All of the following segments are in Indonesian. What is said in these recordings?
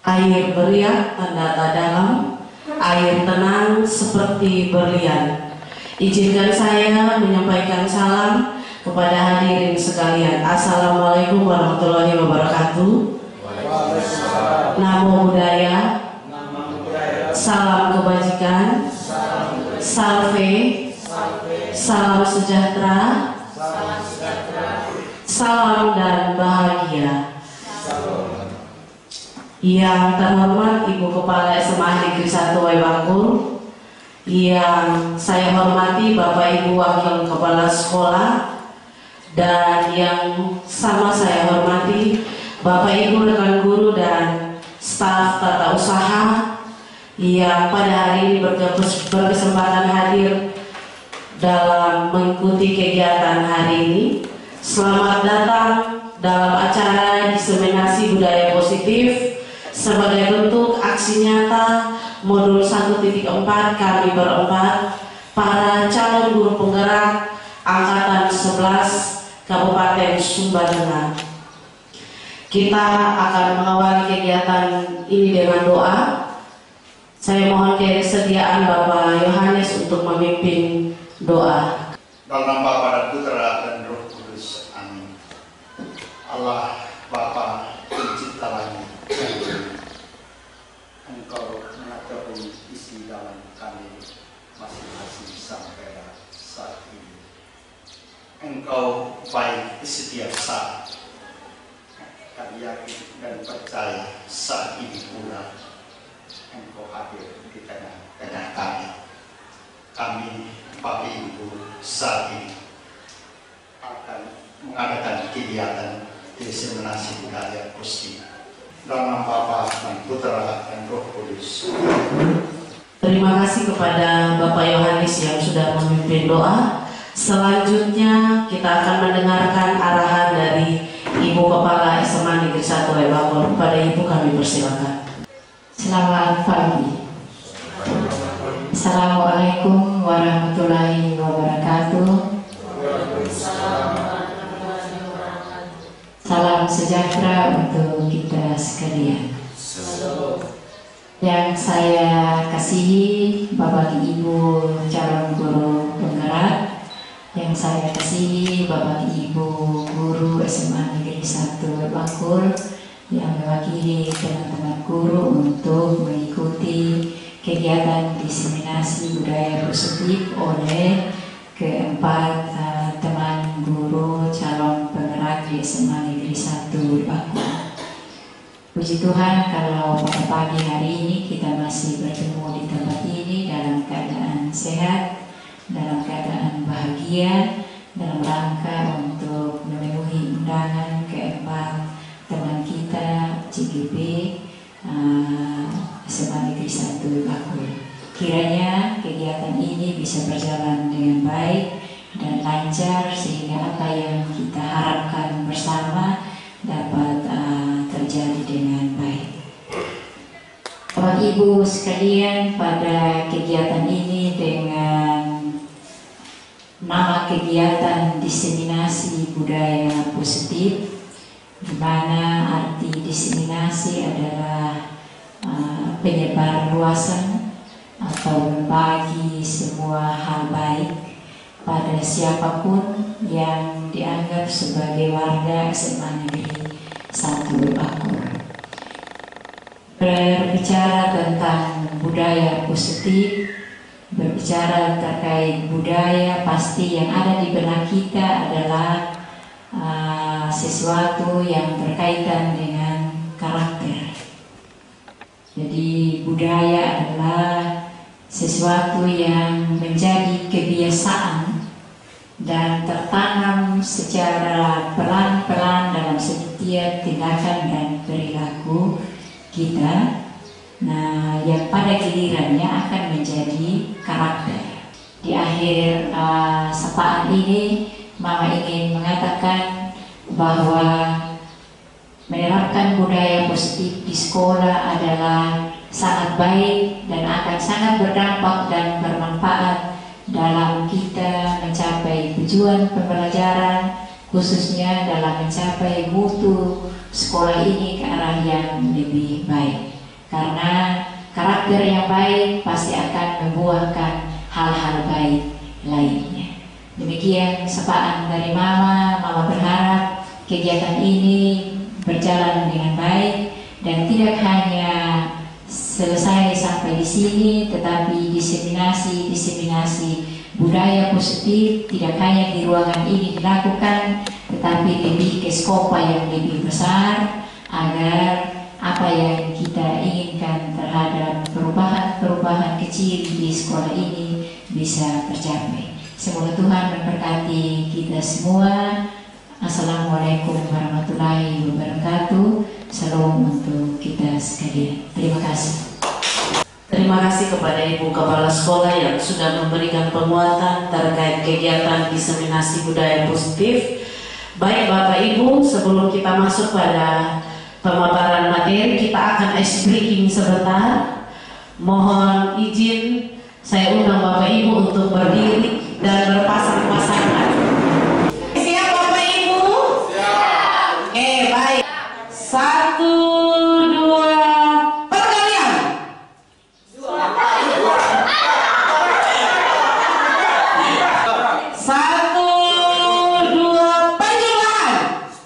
Air beriak tanda dalam, air tenang seperti berlian. Izinkan saya menyampaikan salam kepada hadirin sekalian. Assalamualaikum warahmatullahi wabarakatuh. Namo Buddhaya, salam kebajikan, salve, salam sejahtera, salam dan bahagia. Yang terhormat Ibu Kepala SMA Negeri 1 Waibakul, yang saya hormati Bapak Ibu Wakil Kepala Sekolah, dan yang sama saya hormati Bapak Ibu rekan guru dan staf tata usaha yang pada hari ini berkesempatan hadir dalam mengikuti kegiatan hari ini. Selamat datang dalam acara diseminasi budaya positif sebagai bentuk aksi nyata modul 1.4 kami berempat para calon guru penggerak angkatan 11 Kabupaten Sumba Tengah. Kita akan mengawali kegiatan ini dengan doa. Saya mohon kesediaan Bapak Yohanes untuk memimpin doa. Dalam nama Bapa dan Putra dan Roh Kudus. Amin. Allah Bapa Pencipta langit, Engkau mengetahui isi dalam kami masing-masing sampai saat ini. Engkau baik di setiap saat. Kami yakin dan percaya saat ini pula Engkau hadir di tengah-tengah kami. Kami Bapak Ibu saat ini akan mengadakan kegiatan diseminasi budaya positif. Dalam nama Bapa dan Putra dan Roh Kudus. Terima kasih kepada Bapak Yohanes yang sudah memimpin doa. Selanjutnya kita akan mendengarkan arahan dari Ibu Kepala SMA Negeri 1 Waibakul. Kepada Ibu kami persilakan. Selamat pagi. Assalamualaikum warahmatullahi wabarakatuh. Salam sejahtera untuk kita sekalian. Yang saya kasihi Bapak Ibu calon guru penggerak, yang saya kasihi Bapak Ibu guru SMA Negeri 1 Waibakul yang mewakili teman-teman guru untuk mengikuti kegiatan diseminasi budaya positif oleh keempat teman guru calon penggerak di SMA Negeri 1 Waibakul. Puji Tuhan kalau pada pagi hari ini kita masih bertemu di tempat ini dalam keadaan sehat, dalam keadaan bahagia, dalam rangka untuk memenuhi undangan keempat teman kita CGP SMA Negeri 1 Waibakul. Kiranya kegiatan ini bisa berjalan dengan baik dan lancar sehingga apa yang kita harapkan bersama dapat terjadi dengan baik. Bapak Ibu sekalian, pada kegiatan ini dengan nama kegiatan diseminasi budaya positif, di mana arti diseminasi adalah penyebar luasan atau berbagi semua hal baik pada siapapun yang dianggap sebagai warga SMA Negeri 1 Waibakul. Berbicara tentang budaya positif, berbicara terkait budaya, pasti yang ada di benak kita adalah sesuatu yang berkaitan dengan karakter. Jadi budaya adalah sesuatu yang menjadi kebiasaan dan tertanam secara pelan-pelan dalam setiap tindakan dan perilaku kita. Nah, yang pada gilirannya akan menjadi karakter. Di akhir sapaan ini, Mama ingin mengatakan bahwa menerapkan budaya positif di sekolah adalah sangat baik dan akan sangat berdampak dan bermanfaat dalam kita mencapai tujuan pembelajaran, khususnya dalam mencapai mutu sekolah ini ke arah yang lebih baik. karena karakter yang baik pasti akan membuahkan hal-hal baik lainnya. Demikian sapaan dari Mama. Mama berharap kegiatan ini berjalan dengan baik dan tidak hanya selesai sampai di sini, tetapi diseminasi budaya positif tidak hanya di ruangan ini dilakukan, tetapi lebih ke skopa yang lebih besar agar apa yang kita inginkan terhadap perubahan kecil di sekolah ini bisa tercapai. Semoga Tuhan memberkati kita semua. Assalamualaikum warahmatullahi wabarakatuh. Salam untuk kita sekalian. Terima kasih. Terima kasih kepada Ibu Kepala Sekolah yang sudah memberikan penguatan terkait kegiatan diseminasi budaya positif. Baik Bapak Ibu, sebelum kita masuk pada pemaparan materi, kita akan ice breaking sebentar. Mohon izin saya undang Bapak Ibu untuk berdiri dan berpasang-pasangan. Siap Bapak Ibu? Siap. Oke, baik. 1, 2, perkalian. 1, 2, penjelasan. 10.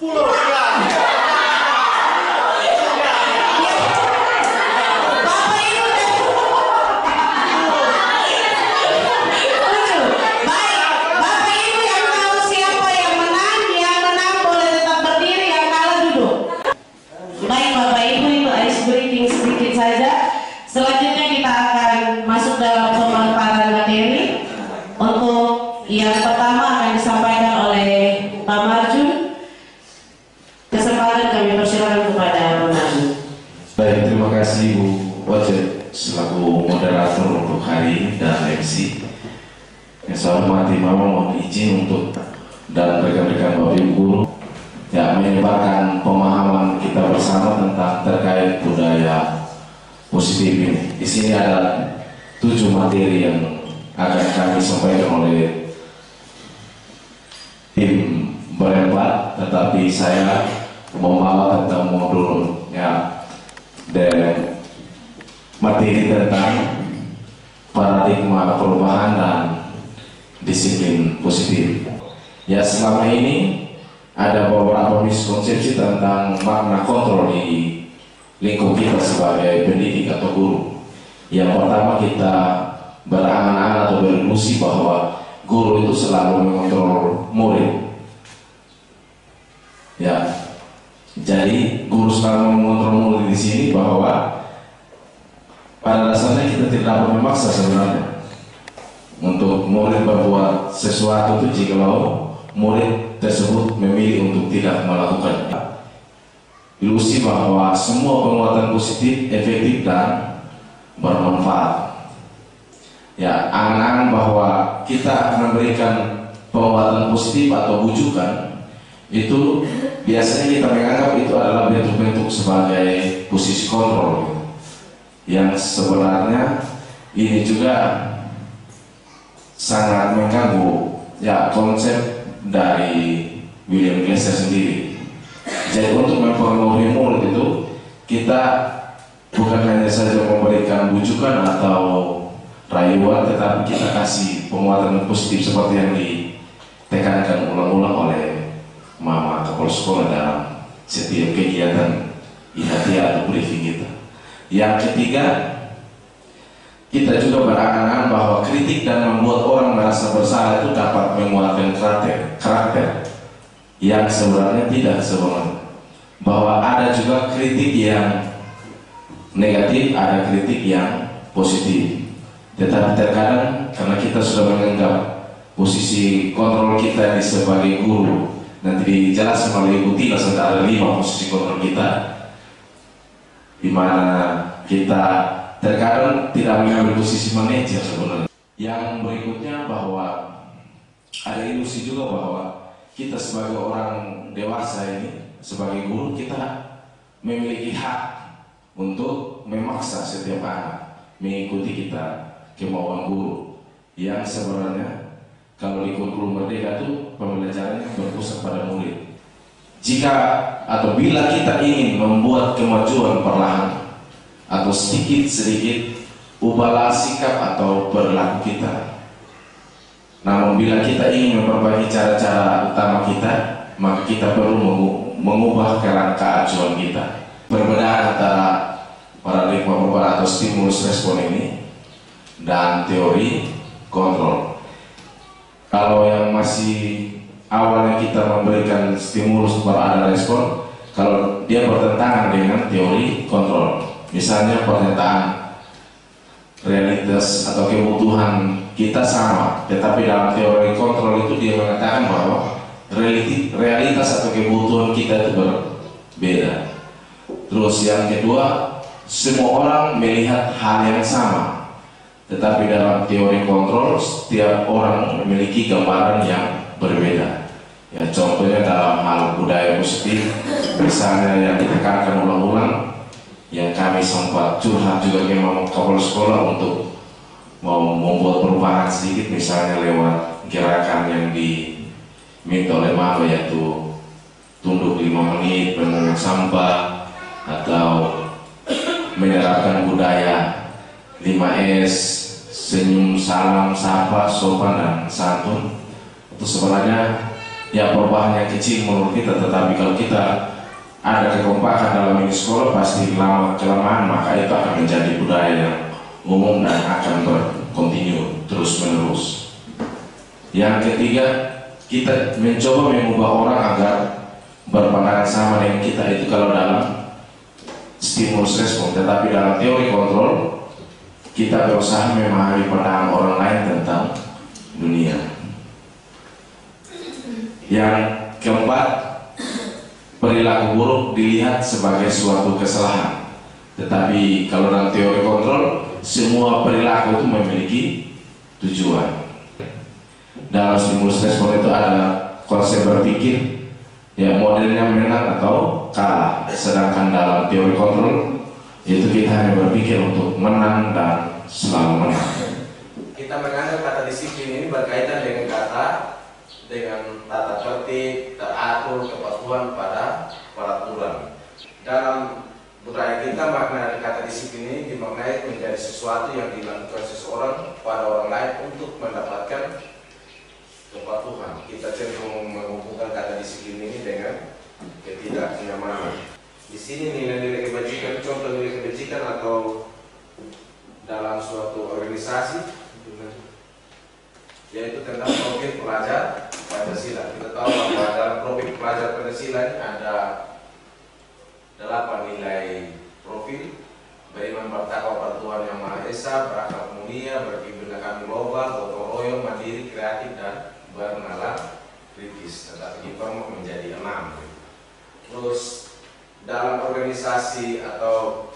Selanjutnya kita akan masuk dalam pemaparan materi. Untuk yang pertama akan disampaikan oleh Pak Marjun. Kesempatan kami persilakan kepada Pak Marjun. Baik, terima kasih Bu Wajid selaku moderator untuk hari ini dan MC. Yang saya hormati Mama, mohon izin untuk dan rekan-rekan Bapak Ibu guru yang menyebarkan pemahaman kita bersama tentang terkait budaya positif ini. Di sini ada 7 materi yang akan kami sampaikan oleh tim berempat, tetapi saya membawa tentang modul dan materi tentang paradigma perubahan dan disiplin positif. Ya, selama ini ada beberapa miskonsepsi tentang makna kontrol di lingkup kita sebagai pendidik atau guru. Yang pertama, kita berangan-angan atau berilusi bahwa guru itu selalu mengontrol murid. Ya, jadi guru selalu mengontrol murid di sini bahwa pada dasarnya kita tidak dapat memaksa sebenarnya untuk murid berbuat sesuatu itu jikalau murid tersebut memilih untuk tidak melakukannya. Ilusi bahwa semua penguatan positif efektif dan bermanfaat. Ya, angan-angan bahwa kita memberikan penguatan positif atau bujukan itu biasanya kita menganggap itu adalah bentuk-bentuk sebagai posisi kontrol, yang sebenarnya ini juga sangat mengganggu ya konsep dari William Glasser sendiri. Jadi untuk mempengaruhi murid itu kita bukan hanya saja memberikan bujukan atau rayuan, tetapi kita kasih penguatan positif seperti yang ditekankan ulang-ulang oleh Mama Kepala Sekolah dalam setiap kegiatan IHT atau briefing kita. Yang ketiga, kita juga berangan-angan bahwa kritik dan membuat orang merasa bersalah itu dapat menguatkan karakter yang sebenarnya tidak sebenarnya. Bahwa ada juga kritik yang negatif, ada kritik yang positif. Tetapi terkadang karena kita sudah menganggap posisi kontrol kita ini sebagai guru, nanti dijelaskan oleh Ibu Tina ada 5 posisi kontrol kita, di mana kita terkadang tidak mengambil posisi manajer sebenarnya. Yang berikutnya bahwa ada ilusi juga bahwa kita sebagai orang dewasa ini, sebagai guru, kita memiliki hak untuk memaksa setiap anak mengikuti kita kemauan guru, yang sebenarnya kalau di kurikulum merdeka itu pembelajarannya berpusat pada murid. Jika atau bila kita ingin membuat kemajuan perlahan atau atau sedikit-sedikit ubahlah sikap atau perilaku kita. Namun bila kita ingin memperbaiki cara-cara utama kita, maka kita perlu mengubah kerangka acuan kita. Perbedaan antara paradigma perubahan atau stimulus respon ini dan teori kontrol. Kalau yang masih awalnya kita memberikan stimulus baru ada respon, kalau dia bertentangan dengan teori kontrol, misalnya pernyataan realitas atau kebutuhan kita sama, tetapi dalam teori kontrol itu dia mengatakan bahwa realitas atau kebutuhan kita itu berbeda. Terus yang kedua, semua orang melihat hal yang sama, tetapi dalam teori kontrol setiap orang memiliki gambaran yang berbeda. Ya, contohnya dalam hal budaya positif, misalnya yang ditekankan ulang-ulang, yang kami sempat curhat juga ke kepala sekolah untuk mau membuat perubahan sedikit, misalnya lewat gerakan yang diminta oleh Mama, yaitu tunduk 5 menit, mengungut sampah, atau menerapkan budaya 5S, senyum, salam, sapa, sopan, dan santun. Itu sebenarnya ya perubahan yang kecil menurut kita, tetapi kalau kita ada kekompakan dalam ini sekolah, pasti lama-kelamaan maka itu akan menjadi budaya yang umum dan akan berkontinu terus-menerus. Yang ketiga, kita mencoba mengubah orang agar berpandangan sama dengan kita, itu kalau dalam stimulus respon. Tetapi dalam teori kontrol, kita berusaha memahami pandangan orang lain tentang dunia. Yang keempat, perilaku buruk dilihat sebagai suatu kesalahan. Tetapi kalau dalam teori kontrol, semua perilaku itu memiliki tujuan. Dalam stimulus respon itu ada konsep berpikir, ya modelnya menang atau kalah. Sedangkan dalam teori kontrol itu kita hanya berpikir untuk menang dan selalu menang. Kita menganggap kata disiplin ini berkaitan dengan tata tertib, teratur, kepatuhan pada peraturan. Dalam budaya kita, makna kata disiplin ini dimaknai menjadi sesuatu yang dilakukan seseorang pada orang lain untuk mendapatkan kepatuhan. Kita cenderung menghubungkan kata disiplin ini dengan ketidaknyamanan. Di sini nilai-nilai kebajikan, contoh nilai kebajikan atau dalam suatu organisasi, yaitu tentang profil pelajar Pancasila. Kita tahu bahwa dalam profil pelajar Pancasila ini ada 8 nilai profil: beriman, bertakwa, Tuhan Yang Maha Esa, berakhlak mulia, berkebinekaan global, gotong royong, mandiri, kreatif, dan bernalar kritis. Tetapi dipermudah menjadi 6. Terus dalam organisasi atau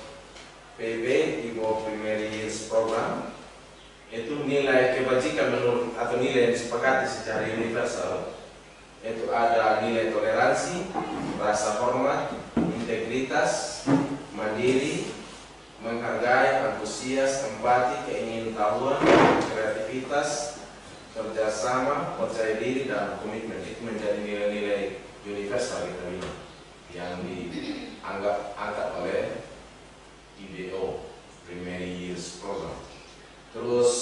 PB, Ibu Primary Years Program, itu nilai kebajikan menurut atau nilai yang disepakati secara universal, itu ada nilai toleransi, rasa hormat, integritas, mandiri, menghargai, antusias, empati, keingintahuan, kreativitas, kerjasama, percaya diri, dan komitmen. Itu menjadi nilai-nilai universal yang dianggap oleh IBO, Primary Years Program. Terus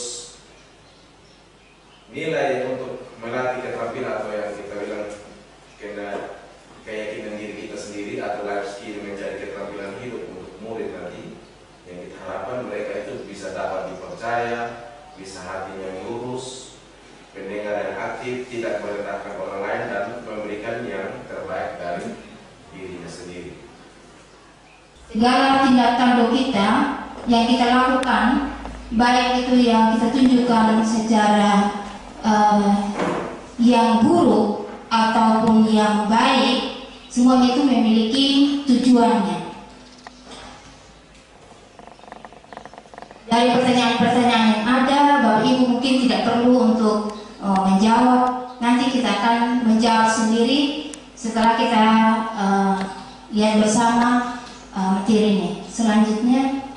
nilai untuk melatih keterampilan atau yang kita bilang keyakinan diri kita sendiri atau life skill menjadi keterampilan hidup untuk murid nanti, yang kita harapkan mereka itu bisa dapat dipercaya, bisa hatinya lurus, pendengar yang aktif, tidak merendahkan orang lain, dan memberikan yang terbaik dari dirinya sendiri. Segala tindak tanduk kita yang kita lakukan, baik itu yang kita tunjukkan secara yang buruk ataupun yang baik, semuanya itu memiliki tujuannya. Dari pertanyaan-pertanyaan yang ada, Bapak Ibu mungkin tidak perlu untuk menjawab. Nanti kita akan menjawab sendiri setelah kita lihat bersama materinya. Selanjutnya,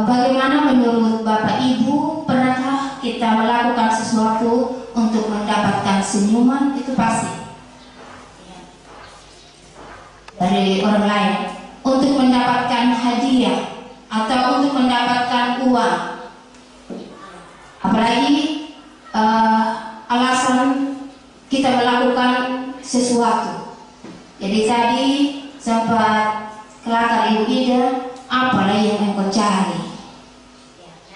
bagaimana menurut Bapak Ibu, pernahkah kita melakukan sesuatu untuk mendapatkan senyuman? Itu pasti dari orang lain. Untuk mendapatkan hadiah atau untuk mendapatkan uang. Apalagi alasan kita melakukan sesuatu. Jadi tadi sempat kelakar Ibu Ida, apalah yang engkau cari.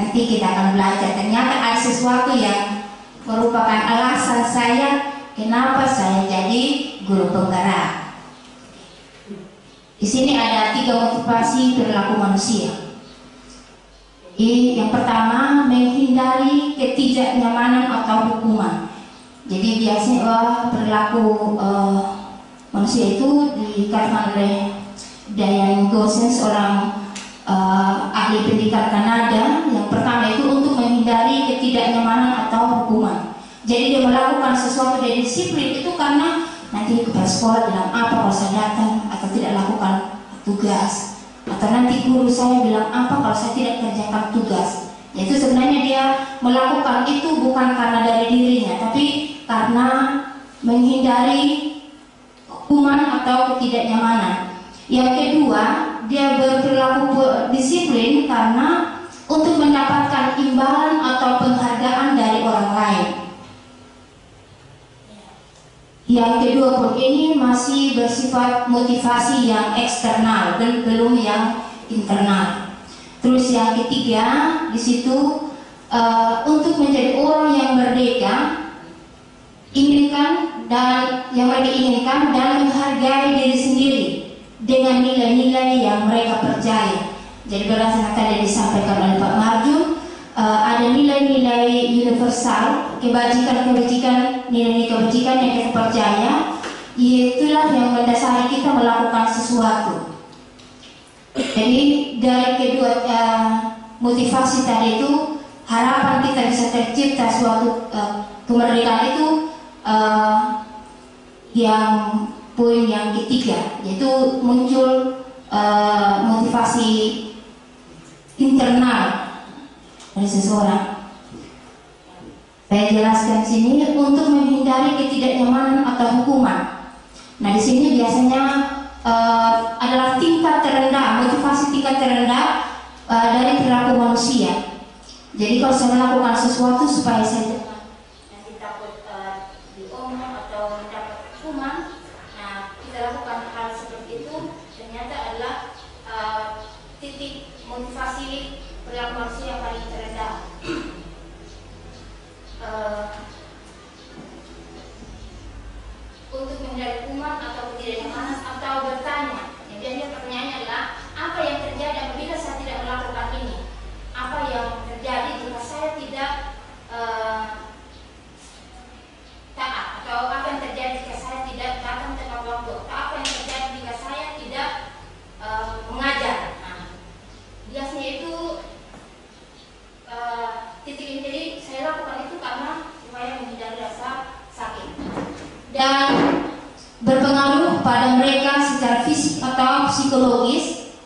Nanti kita akan belajar, ternyata ada sesuatu yang merupakan alasan saya kenapa saya jadi guru penggerak. Di sini ada 3 motivasi perilaku manusia. Jadi yang pertama, menghindari ketidaknyamanan atau hukuman. Jadi biasanya perilaku manusia itu dikatakan oleh Diane Gosens, seorang ahli pendidikan Kanada. Yang pertama itu untuk menghindari ketidaknyamanan atau hukuman. Jadi dia melakukan sesuatu dari disiplin itu karena nanti kepala sekolah bilang apa kalau saya datang atau tidak lakukan tugas, atau nanti guru saya bilang apa kalau saya tidak kerjakan tugas. Yaitu sebenarnya dia melakukan itu bukan karena dari dirinya, tapi karena menghindari hukuman atau ketidaknyamanan. Yang kedua, dia berperilaku disiplin karena untuk mendapatkan imbalan atau penghargaan dari orang lain. Yang kedua pun ini masih bersifat motivasi yang eksternal dan belum yang internal. Terus yang ketiga di situ untuk menjadi orang yang merdeka, inginkan dan yang mereka inginkan dan menghargai diri sendiri dengan nilai-nilai yang mereka percaya. Jadi berdasarkan tadi disampaikan oleh Pak Marjun, ada nilai-nilai universal, kebajikan-kebajikan, nilai-nilai kebajikan yang kita percaya, itulah yang mendasari kita melakukan sesuatu. Jadi dari kedua motivasi tadi itu, harapan kita bisa tercipta suatu kemerdekaan itu yang poin yang ketiga, yaitu muncul motivasi internal dari seseorang. Saya jelaskan sini untuk menghindari ketidaknyamanan atau hukuman. Nah di sini biasanya adalah tingkat terendah, motivasi tingkat terendah dari perilaku manusia. Jadi kalau saya melakukan sesuatu supaya saya nanti takut diomong atau mendapat hukuman, nah kita lakukan hal seperti itu, ternyata adalah titik motivasi perilaku manusia yang paling terendah. Untuk menghindari hukuman atau ketidaknyamanan atau bertanya. Jadi pertanyaannya adalah apa yang terjadi apabila saya tidak melakukan ini? Apa yang terjadi jika saya tidak taat? Atau apa yang terjadi jika saya tidak datang tepat waktu? Atau apa yang terjadi jika saya tidak mengajar? Nah, biasanya itu titik ini. Jadi saya lakukan itu karena supaya menghindari rasa sakit dan berpengaruh pada mereka secara fisik atau psikologis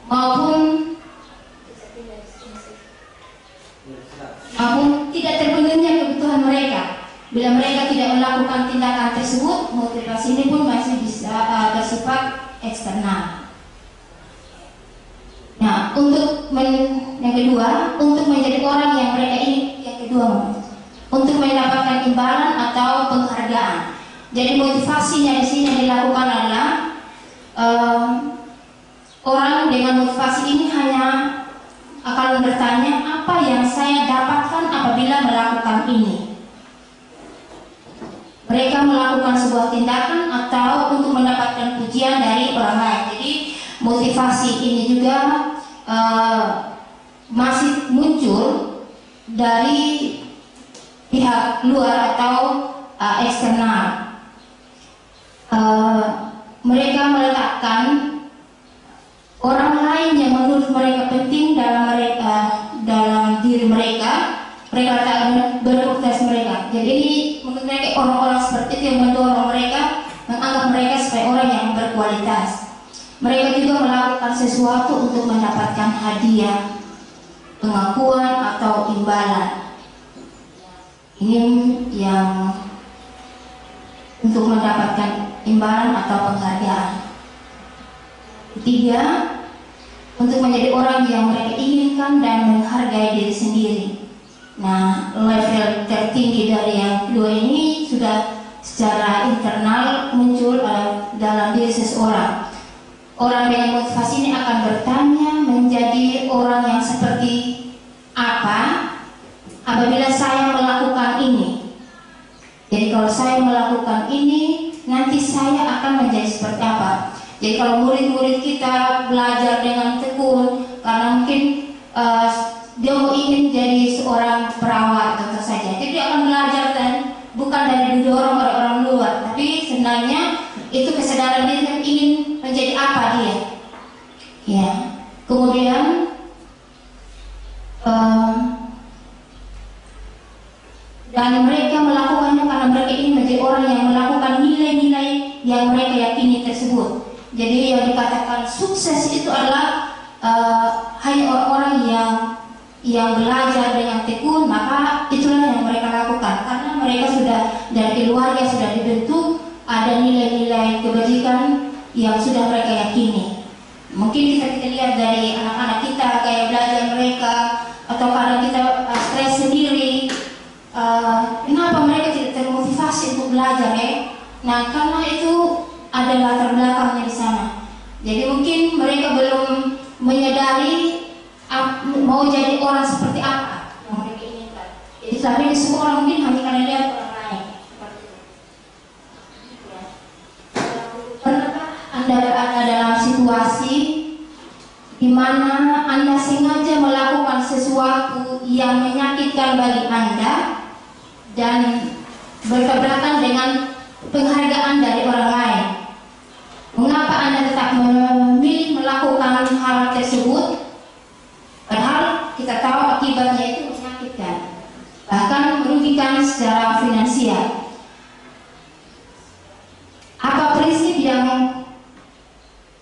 maupun tidak terpenuhinya kebutuhan mereka. Bila mereka tidak melakukan tindakan tersebut, motivasi ini pun masih bisa bersifat eksternal. Nah, yang kedua, untuk menjadi orang yang mereka ini, yang kedua, untuk mendapatkan imbalan atau penghargaan. Jadi motivasinya di sini yang dilakukan adalah orang dengan motivasi ini hanya akan bertanya apa yang saya dapatkan apabila melakukan ini. Mereka melakukan sebuah tindakan atau untuk mendapatkan pujian dari orang lain. Jadi motivasi ini juga masih muncul dari pihak luar atau eksternal. Mereka meletakkan orang lain yang menurut mereka penting dalam diri mereka letakkan berkualitas mereka. Jadi ini menurut mereka orang-orang seperti itu yang mendorong mereka, menganggap mereka sebagai orang yang berkualitas. Mereka juga melakukan sesuatu untuk mendapatkan hadiah, pengakuan atau imbalan. Ini yang untuk mendapatkan imbalan atau penghargaan. Ketiga, untuk untuk menjadi orang yang mereka inginkan dan menghargai diri sendiri. Nah, level tertinggi dari yang kedua ini sudah secara internal muncul dalam diri seseorang. Orang dengan motivasi ini akan bertanya menjadi orang yang seperti apa apabila saya melakukan ini. Jadi kalau saya melakukan ini, nanti saya akan menjadi seperti apa. Jadi kalau murid-murid kita belajar dengan tekun, karena mungkin dia mau ingin jadi seorang perawat tentu saja, jadi dia akan belajar dan bukan dari didorong oleh orang luar, tapi sebenarnya itu kesadaran diri yang ingin menjadi apa dia. Ya. Kemudian dan mereka melakukannya karena mereka ingin menjadi orang yang melakukan nilai-nilai yang mereka yakini tersebut. Jadi yang dikatakan sukses itu adalah hanya orang-orang yang belajar dengan tekun, maka itulah yang mereka lakukan karena mereka sudah dari keluarga sudah dibentuk, ada nilai-nilai kebajikan yang sudah mereka yakini. Mungkin kita lihat dari anak-anak kita kayak belajar mereka, atau karena kita stres sendiri, kenapa mereka tidak termotivasi untuk belajar ya? Nah, karena itu ada latar belakangnya di sana. Jadi mungkin mereka belum menyadari mau jadi orang seperti apa yang mereka inginkan. Jadi tapi semua orang mungkin hanya karena lihat orang lain. Ya. Pernahkah Anda berada dalam situasi di mana Anda sengaja melakukan sesuatu yang menyakitkan bagi Anda dan bertabrakan dengan penghargaan dari orang lain? Mengapa Anda tetap memilih melakukan hal tersebut? Padahal kita tahu akibatnya itu menyakitkan, bahkan merugikan secara finansial. Apa prinsip yang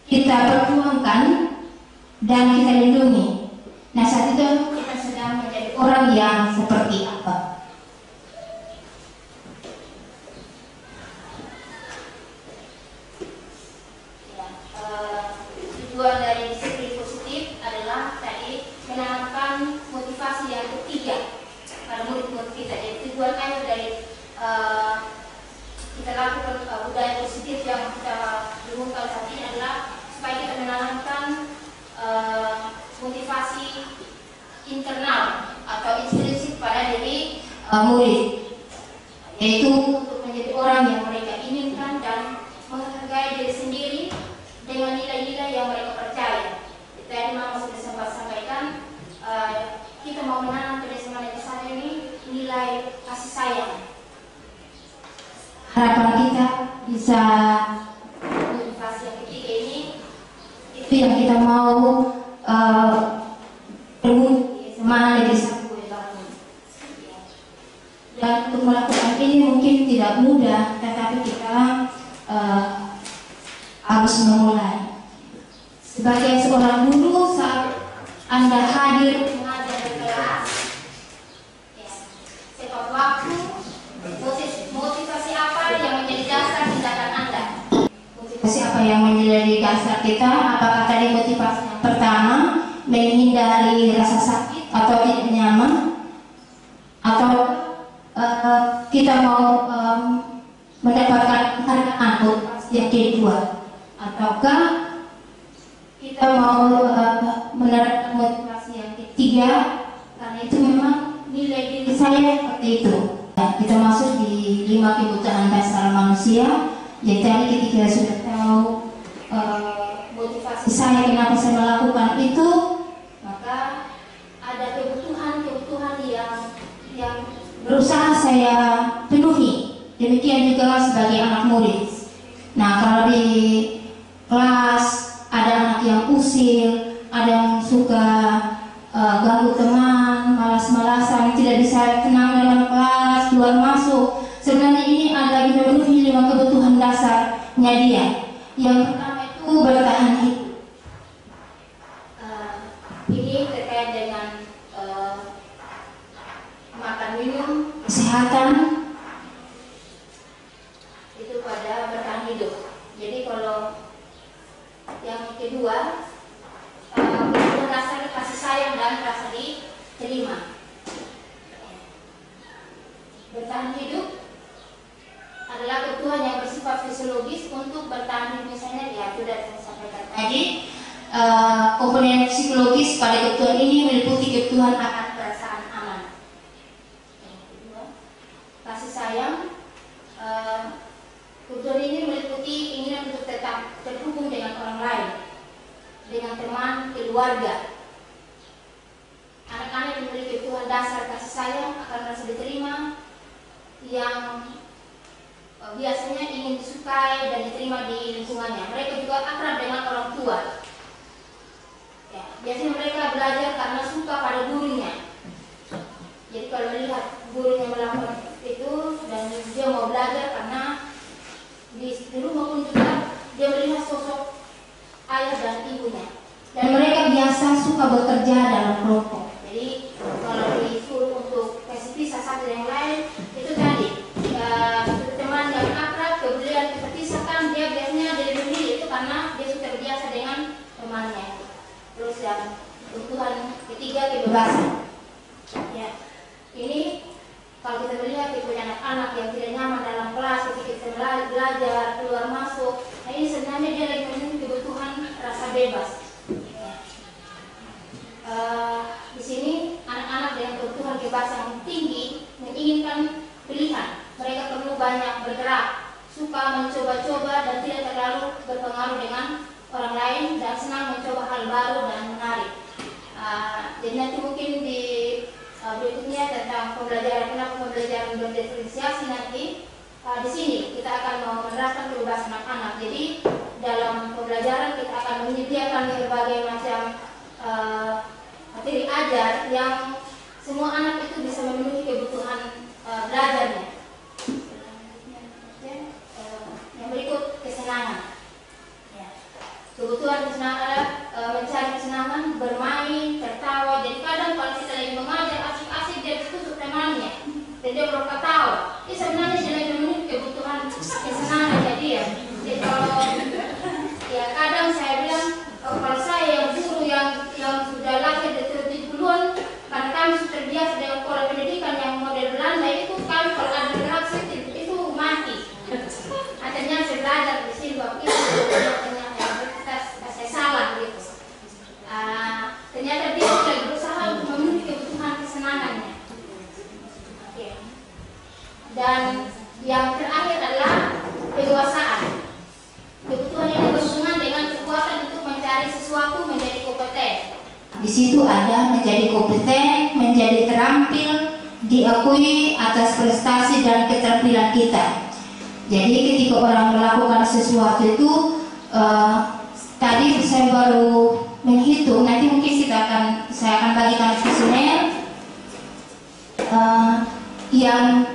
kita perjuangkan dan kita lindungi? Nah, saat itu kita sedang menjadi orang yang seperti apa? Tujuan dari disiplin positif adalah tadi menanamkan motivasi yang ketiga pada murid-murid kita. Jadi tujuan akhir dari kita lakukan budaya positif yang kita dengungkan saat ini adalah supaya kita menanamkan motivasi internal atau intrinsik pada diri murid, yaitu untuk menjadi orang yang mereka inginkan dan menghargai diri sendiri dengan nilai-nilai yang mereka percaya. Tadi Mama sudah sempat sampaikan, kita mau menanam pada semangat saya ini nilai kasih sayang. Harapan kita bisa motivasi yang ketiga ini itu yang kita mau berwujud semangat negeri satu tahun. Dan untuk melakukan ini mungkin tidak mudah, tetapi kita harus memulai. Sebagai seorang guru, saat Anda hadir mengajar di kelas, ya, setiap waktu motivasi apa yang menjadi dasar tindakan Anda? Motivasi apa yang menjadi dasar kita? Apakah tadi motivasi yang pertama menghindari rasa sakit atau tidak nyaman, atau kita mau mendapatkan penghargaan yang kedua, ataukah kita mau menerapkan motivasi yang ketiga karena itu memang nilai diri saya seperti itu. Kita masuk di 5 kebutuhan dasar manusia. Jadi tadi ketika sudah tahu motivasi saya kenapa saya melakukan itu, maka ada kebutuhan yang berusaha saya penuhi. Demikian juga sebagai anak murid. Nah, kalau di kelas ada anak yang usil, ada yang suka ganggu teman, malas-malasan, tidak bisa tenang dalam kelas, keluar masuk. Sebenarnya ini ada memenuhi 5 kebutuhan dasarnya dia. Yang pertama itu bertahan hidup. Ini terkait dengan makan minum, kesehatan, itu pada bertahan hidup. Jadi kalau yang kedua terima. Bertahan hidup adalah kebutuhan yang bersifat fisiologis. Untuk bertahan hidup misalnya, ya sudah saya sampaikan tadi, komponen psikologis pada kebutuhan ini meliputi kebutuhan akan perasaan aman. Yang kedua, kasih sayang. Kebutuhan ini meliputi keinginan untuk tetap terhubung dengan orang lain, dengan teman, keluarga. Anak-anak yang memiliki kebutuhan dasar kasih sayang akan merasa diterima, yang biasanya ingin disukai dan diterima di lingkungannya. Mereka juga akrab dengan orang tua. Ya, biasanya mereka belajar karena suka pada gurunya. Jadi kalau melihat gurunya melakukan itu dan dia mau belajar karena di rumah pun juga dia melihat sosok ayah dan ibunya. Dan mereka biasa suka bekerja dalam kelompok. Jadi kalau disuruh untuk kasih pisah satu yang lain, itu tadi teman yang akrab kemudian terpisahkan, dia biasanya dari diri itu karena dia sudah terbiasa dengan temannya. Terus yang kebutuhan ketiga, kebebasan. Ya, ini kalau kita melihat kepada anak-anak yang tidak nyaman dalam kelas ketika kita belajar keluar masuk, nah ini sebenarnya dia lagi memiliki kebutuhan rasa bebas. Di sini anak-anak dengan kebutuhan bebas yang tinggi menginginkan pilihan. Mereka perlu banyak bergerak, suka mencoba-coba dan tidak terlalu berpengaruh dengan orang lain, dan senang mencoba hal baru dan menarik. Jadi nanti mungkin di berikutnya tentang pembelajaran, kenapa pembelajaran berdiferensiasi nanti. Di sini kita akan menerapkan kebebasan anak-anak. Jadi dalam pembelajaran kita akan menyediakan berbagai macam materi ajar yang semua anak itu bisa memenuhi kebutuhan belajarnya. Yang berikut, kesenangan. Ya. Kebutuhan kesenangan adalah mencari kesenangan, bermain, tertawa. Jadi kadang kalau kita lagi mengajar asik-asik dia tutup temannya dan dia berketawa. Ini sebenarnya dia lagi memenuhi kebutuhan kesenangan dia. Jadi kalau ya kadang saya bilang kalau saya yang guru yang sudah lahir dari 70-an, karena kami sudah terbiasa dengan pola pendidikan yang model Belanda itu, kami kalau ada gerak sedikit itu mati. Akhirnya saya belajar di sini waktu itu saya salah gitu. Ternyata dia sudah berusaha untuk memenuhi kebutuhan kesenangannya. Oke. Dan yang terakhir adalah kedewasaan. Kebutuhan ini berhubungan dengan kekuatan untuk mencari sesuatu, menjadi kompeten. Di situ ada menjadi kompeten, menjadi terampil, diakui atas prestasi dan keterampilan kita. Jadi ketika orang melakukan sesuatu itu, tadi saya baru menghitung, nanti mungkin saya akan bagikan kuesioner yang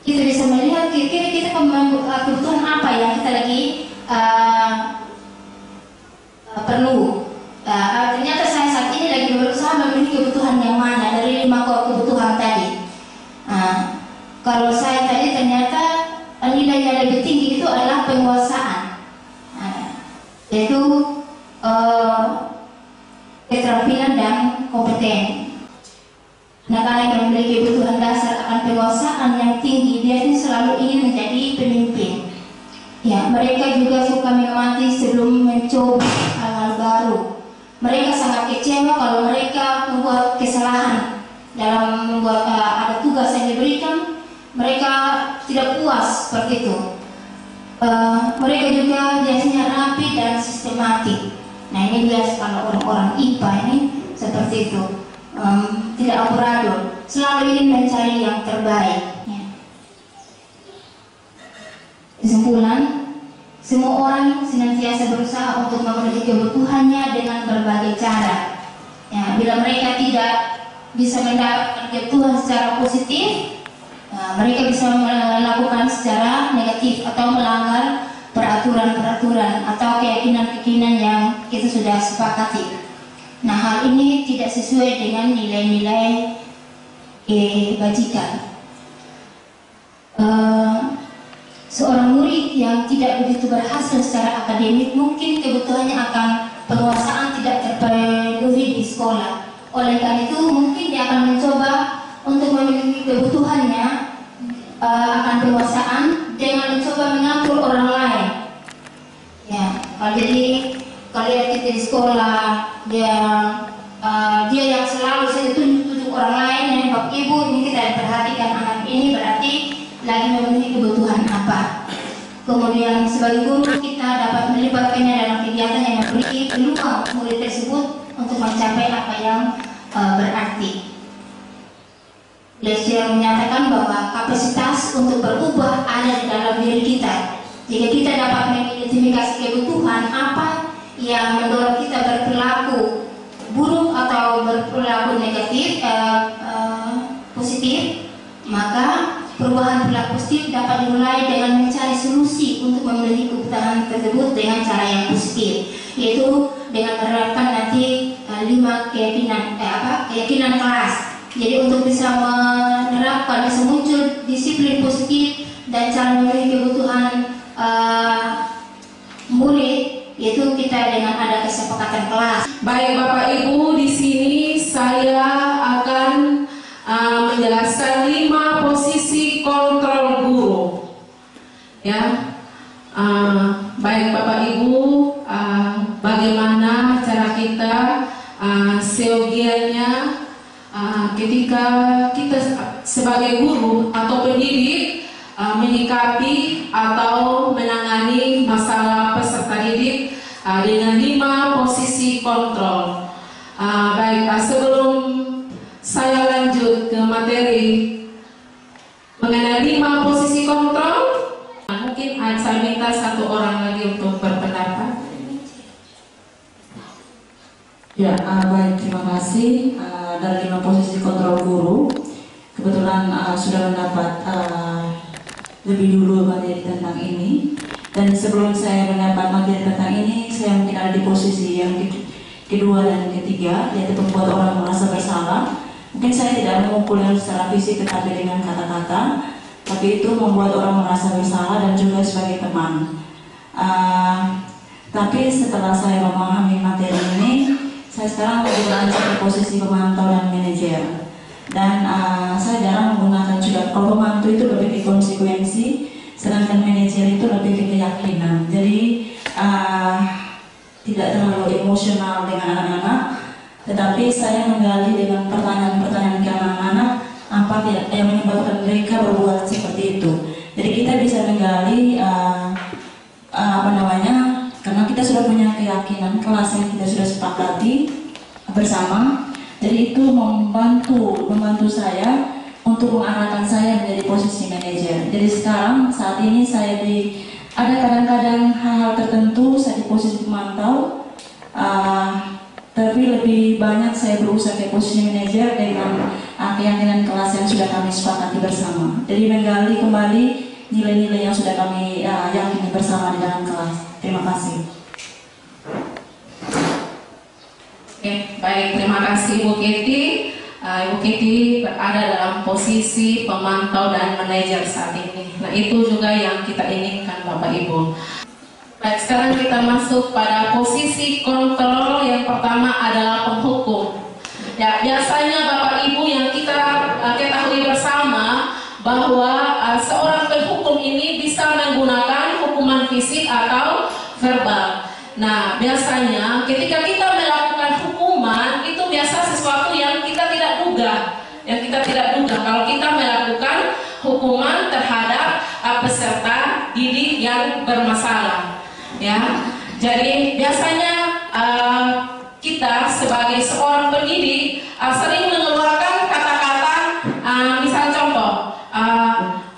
kita bisa melihat kira-kira kita kebutuhan apa yang kita lagi perlu. Ternyata saya saat ini lagi berusaha memiliki kebutuhan yang mana dari 5 kebutuhan tadi. Kalau saya tadi ternyata nilai yang lebih tinggi itu adalah penguasaan, yaitu keterampilan dan kompeten. Anak-anak yang memiliki kebutuhan dasar akan penguasaan yang tinggi, dia ini selalu ingin menjadi pemimpin. Ya, mereka juga suka mengamati sebelum mencoba hal-hal baru. Mereka sangat kecewa kalau mereka membuat kesalahan dalam membuat ada tugas yang diberikan. Mereka tidak puas seperti itu. Mereka juga biasanya rapi dan sistematik. Nah ini biasa kalau orang-orang IPA ini seperti itu. Tidak amburadul, selalu ingin mencari yang terbaik. Ya. Kesimpulan, semua orang senantiasa berusaha untuk memenuhi kebutuhannya dengan berbagai cara. Ya, bila mereka tidak bisa mendapatkan kebutuhan secara positif, mereka bisa melakukan secara negatif atau melanggar peraturan-peraturan atau keyakinan-keyakinan yang kita sudah sepakati. Nah, hal ini tidak sesuai dengan nilai-nilai kebajikan. Seorang murid yang tidak begitu berhasil secara akademik, mungkin kebutuhannya akan penguasaan tidak terpenuhi di sekolah. Oleh karena itu mungkin dia akan mencoba untuk memiliki kebutuhannya akan penguasaan dengan mencoba mengatur orang lain. Ya, kalau jadi kalian kita di sekolah dia yang selalu saja tunjuk orang lain, yang Bapak Ibu ini kita perhatikan anak ini berarti lagi memenuhi kebutuhan apa. Kemudian sebagai guru kita dapat melibatkannya dalam kegiatan yang memberi peluang murid tersebut untuk mencapai apa yang berarti. Lesier menyatakan bahwa kapasitas untuk berubah ada di dalam diri kita. Jika kita dapat mengidentifikasi kebutuhan apa yang mendorong kita berperilaku buruk atau berperilaku negatif, positif, maka perubahan perilaku positif dapat dimulai dengan mencari solusi untuk memenuhi kebutuhan tersebut dengan cara yang positif, yaitu dengan menerapkan nanti 5 keyakinan kelas. Jadi untuk bisa menerapkan, bisa muncul disiplin positif dan cara memenuhi kebutuhan murid, yaitu kita dengan ada kesepakatan kelas. Baik Bapak Ibu, di sini saya akan menjelaskan 5 posisi kontrol guru. Ya, baik Bapak Ibu, bagaimana cara kita seyogianya ketika kita sebagai guru atau pendidik menyikapi atau menangani masalah peserta didik dengan 5 posisi kontrol. Baik, sebelum saya lanjut ke materi mengenai 5 posisi kontrol, mungkin saya minta satu orang lagi untuk berpendapat. Ya, baik, terima kasih. Dari 5 posisi kontrol guru, kebetulan sudah mendapat lebih dulu materi tentang ini. Dan sebelum saya mendapat materi tentang ini, saya mungkin ada di posisi yang kedua dan ketiga, yaitu membuat orang merasa bersalah. Mungkin saya tidak memukul yang secara fisik tetapi dengan kata-kata, tapi itu membuat orang merasa bersalah dan juga sebagai teman. Tapi setelah saya memahami materi ini, saya sekarang lebih lanjut ke posisi pemantau dan manajer. Dan saya jarang menggunakan juga, kalau pemantau itu lebih ke konsekuensi, sedangkan manajer itu lebih ke keyakinan. Jadi tidak terlalu emosional dengan anak-anak, tetapi saya menggali dengan pertanyaan-pertanyaan ke anak-anak apa yang menyebabkan mereka berbuat seperti itu. Jadi kita bisa menggali karena kita sudah punya keyakinan kelas yang kita sudah sepakati bersama. Jadi itu membantu saya untuk mengarahkan saya menjadi posisi manajer. Jadi sekarang saat ini saya ada kadang-kadang hal-hal tertentu saya di posisi pemantau, tapi lebih banyak saya berusaha ke posisi manajer dengan keyakinan kelas yang sudah kami sepakati bersama. Jadi menggali kembali nilai-nilai yang sudah kami yakini bersama di dalam kelas. Terima kasih. Oke, baik, terima kasih Ibu Keti. Ibu Keti berada dalam posisi pemantau dan manajer saat ini. Nah, itu juga yang kita inginkan Bapak Ibu. Baik, sekarang kita masuk pada posisi kontrol. Yang pertama adalah penghukum. Ya, biasanya Bapak Ibu yang kita ketahui bersama bahwa seorang penghukum ini bisa menggunakan hukuman fisik atau verbal. Nah, biasanya ketika kita melakukan hukuman itu biasa sesuatu yang kita tidak duga. Kalau kita melakukan hukuman terhadap peserta didik yang bermasalah, ya. Jadi biasanya kita sebagai seorang pendidik sering mengeluarkan kata-kata, misal contoh,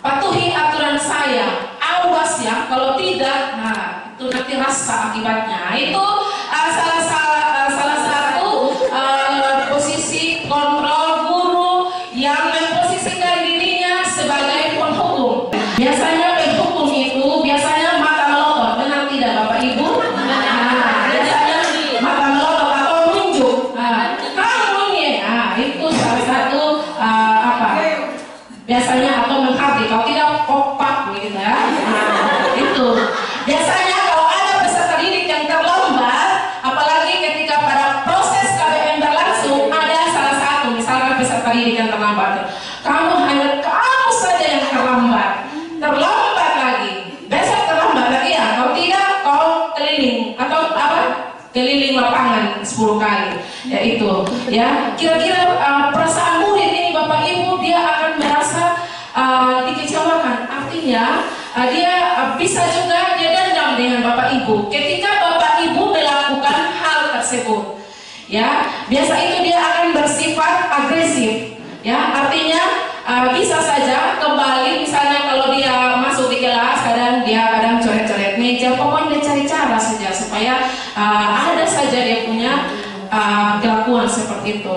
patuhi aturan saya, awas ya, kalau tidak, itu nanti rasa akibatnya. Itu salah satu posisi kontrol guru yang memposisikan dirinya sebagai penghukum. Biasanya penghukum itu biasanya mata melotot, benar tidak Bapak Ibu? Biasanya mata melotot atau menunjuk. Kamu ini, didik yang terlambat. Kamu saja yang terlambat lagi. Besok terlambat lagi ya. Kalau tidak, kau keliling atau keliling lapangan 10 kali. Ya itu. Ya, kira-kira perasaan murid ini Bapak Ibu, dia akan merasa dikecewakan. Artinya dia bisa juga dia dendam dengan Bapak Ibu ketika Bapak Ibu melakukan hal tersebut. Ya, biasa itu dia akan bersifat agresif. Ya, artinya bisa saja kembali, misalnya kalau dia masuk di kelas kadang coret-coret meja, pokoknya dia cari cara saja supaya ada saja dia punya kelakuan seperti itu.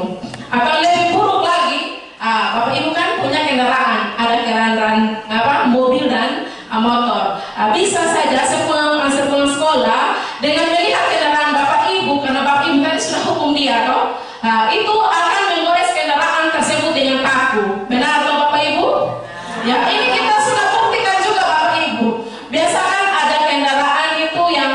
Atau lebih buruk lagi, Bapak Ibu kan punya kendaraan, ada kendaraan mobil dan motor. Bisa saja sepulang sekolah dengan melihat kendaraan Bapak Ibu, karena Bapak Ibu tadi sudah hukum dia toh, itu akan menggores kendaraan tersebut dengan paku. Benar toh Bapak Ibu? Ya, ini kita sudah buktikan juga Bapak Ibu. Biasa kan ada kendaraan itu yang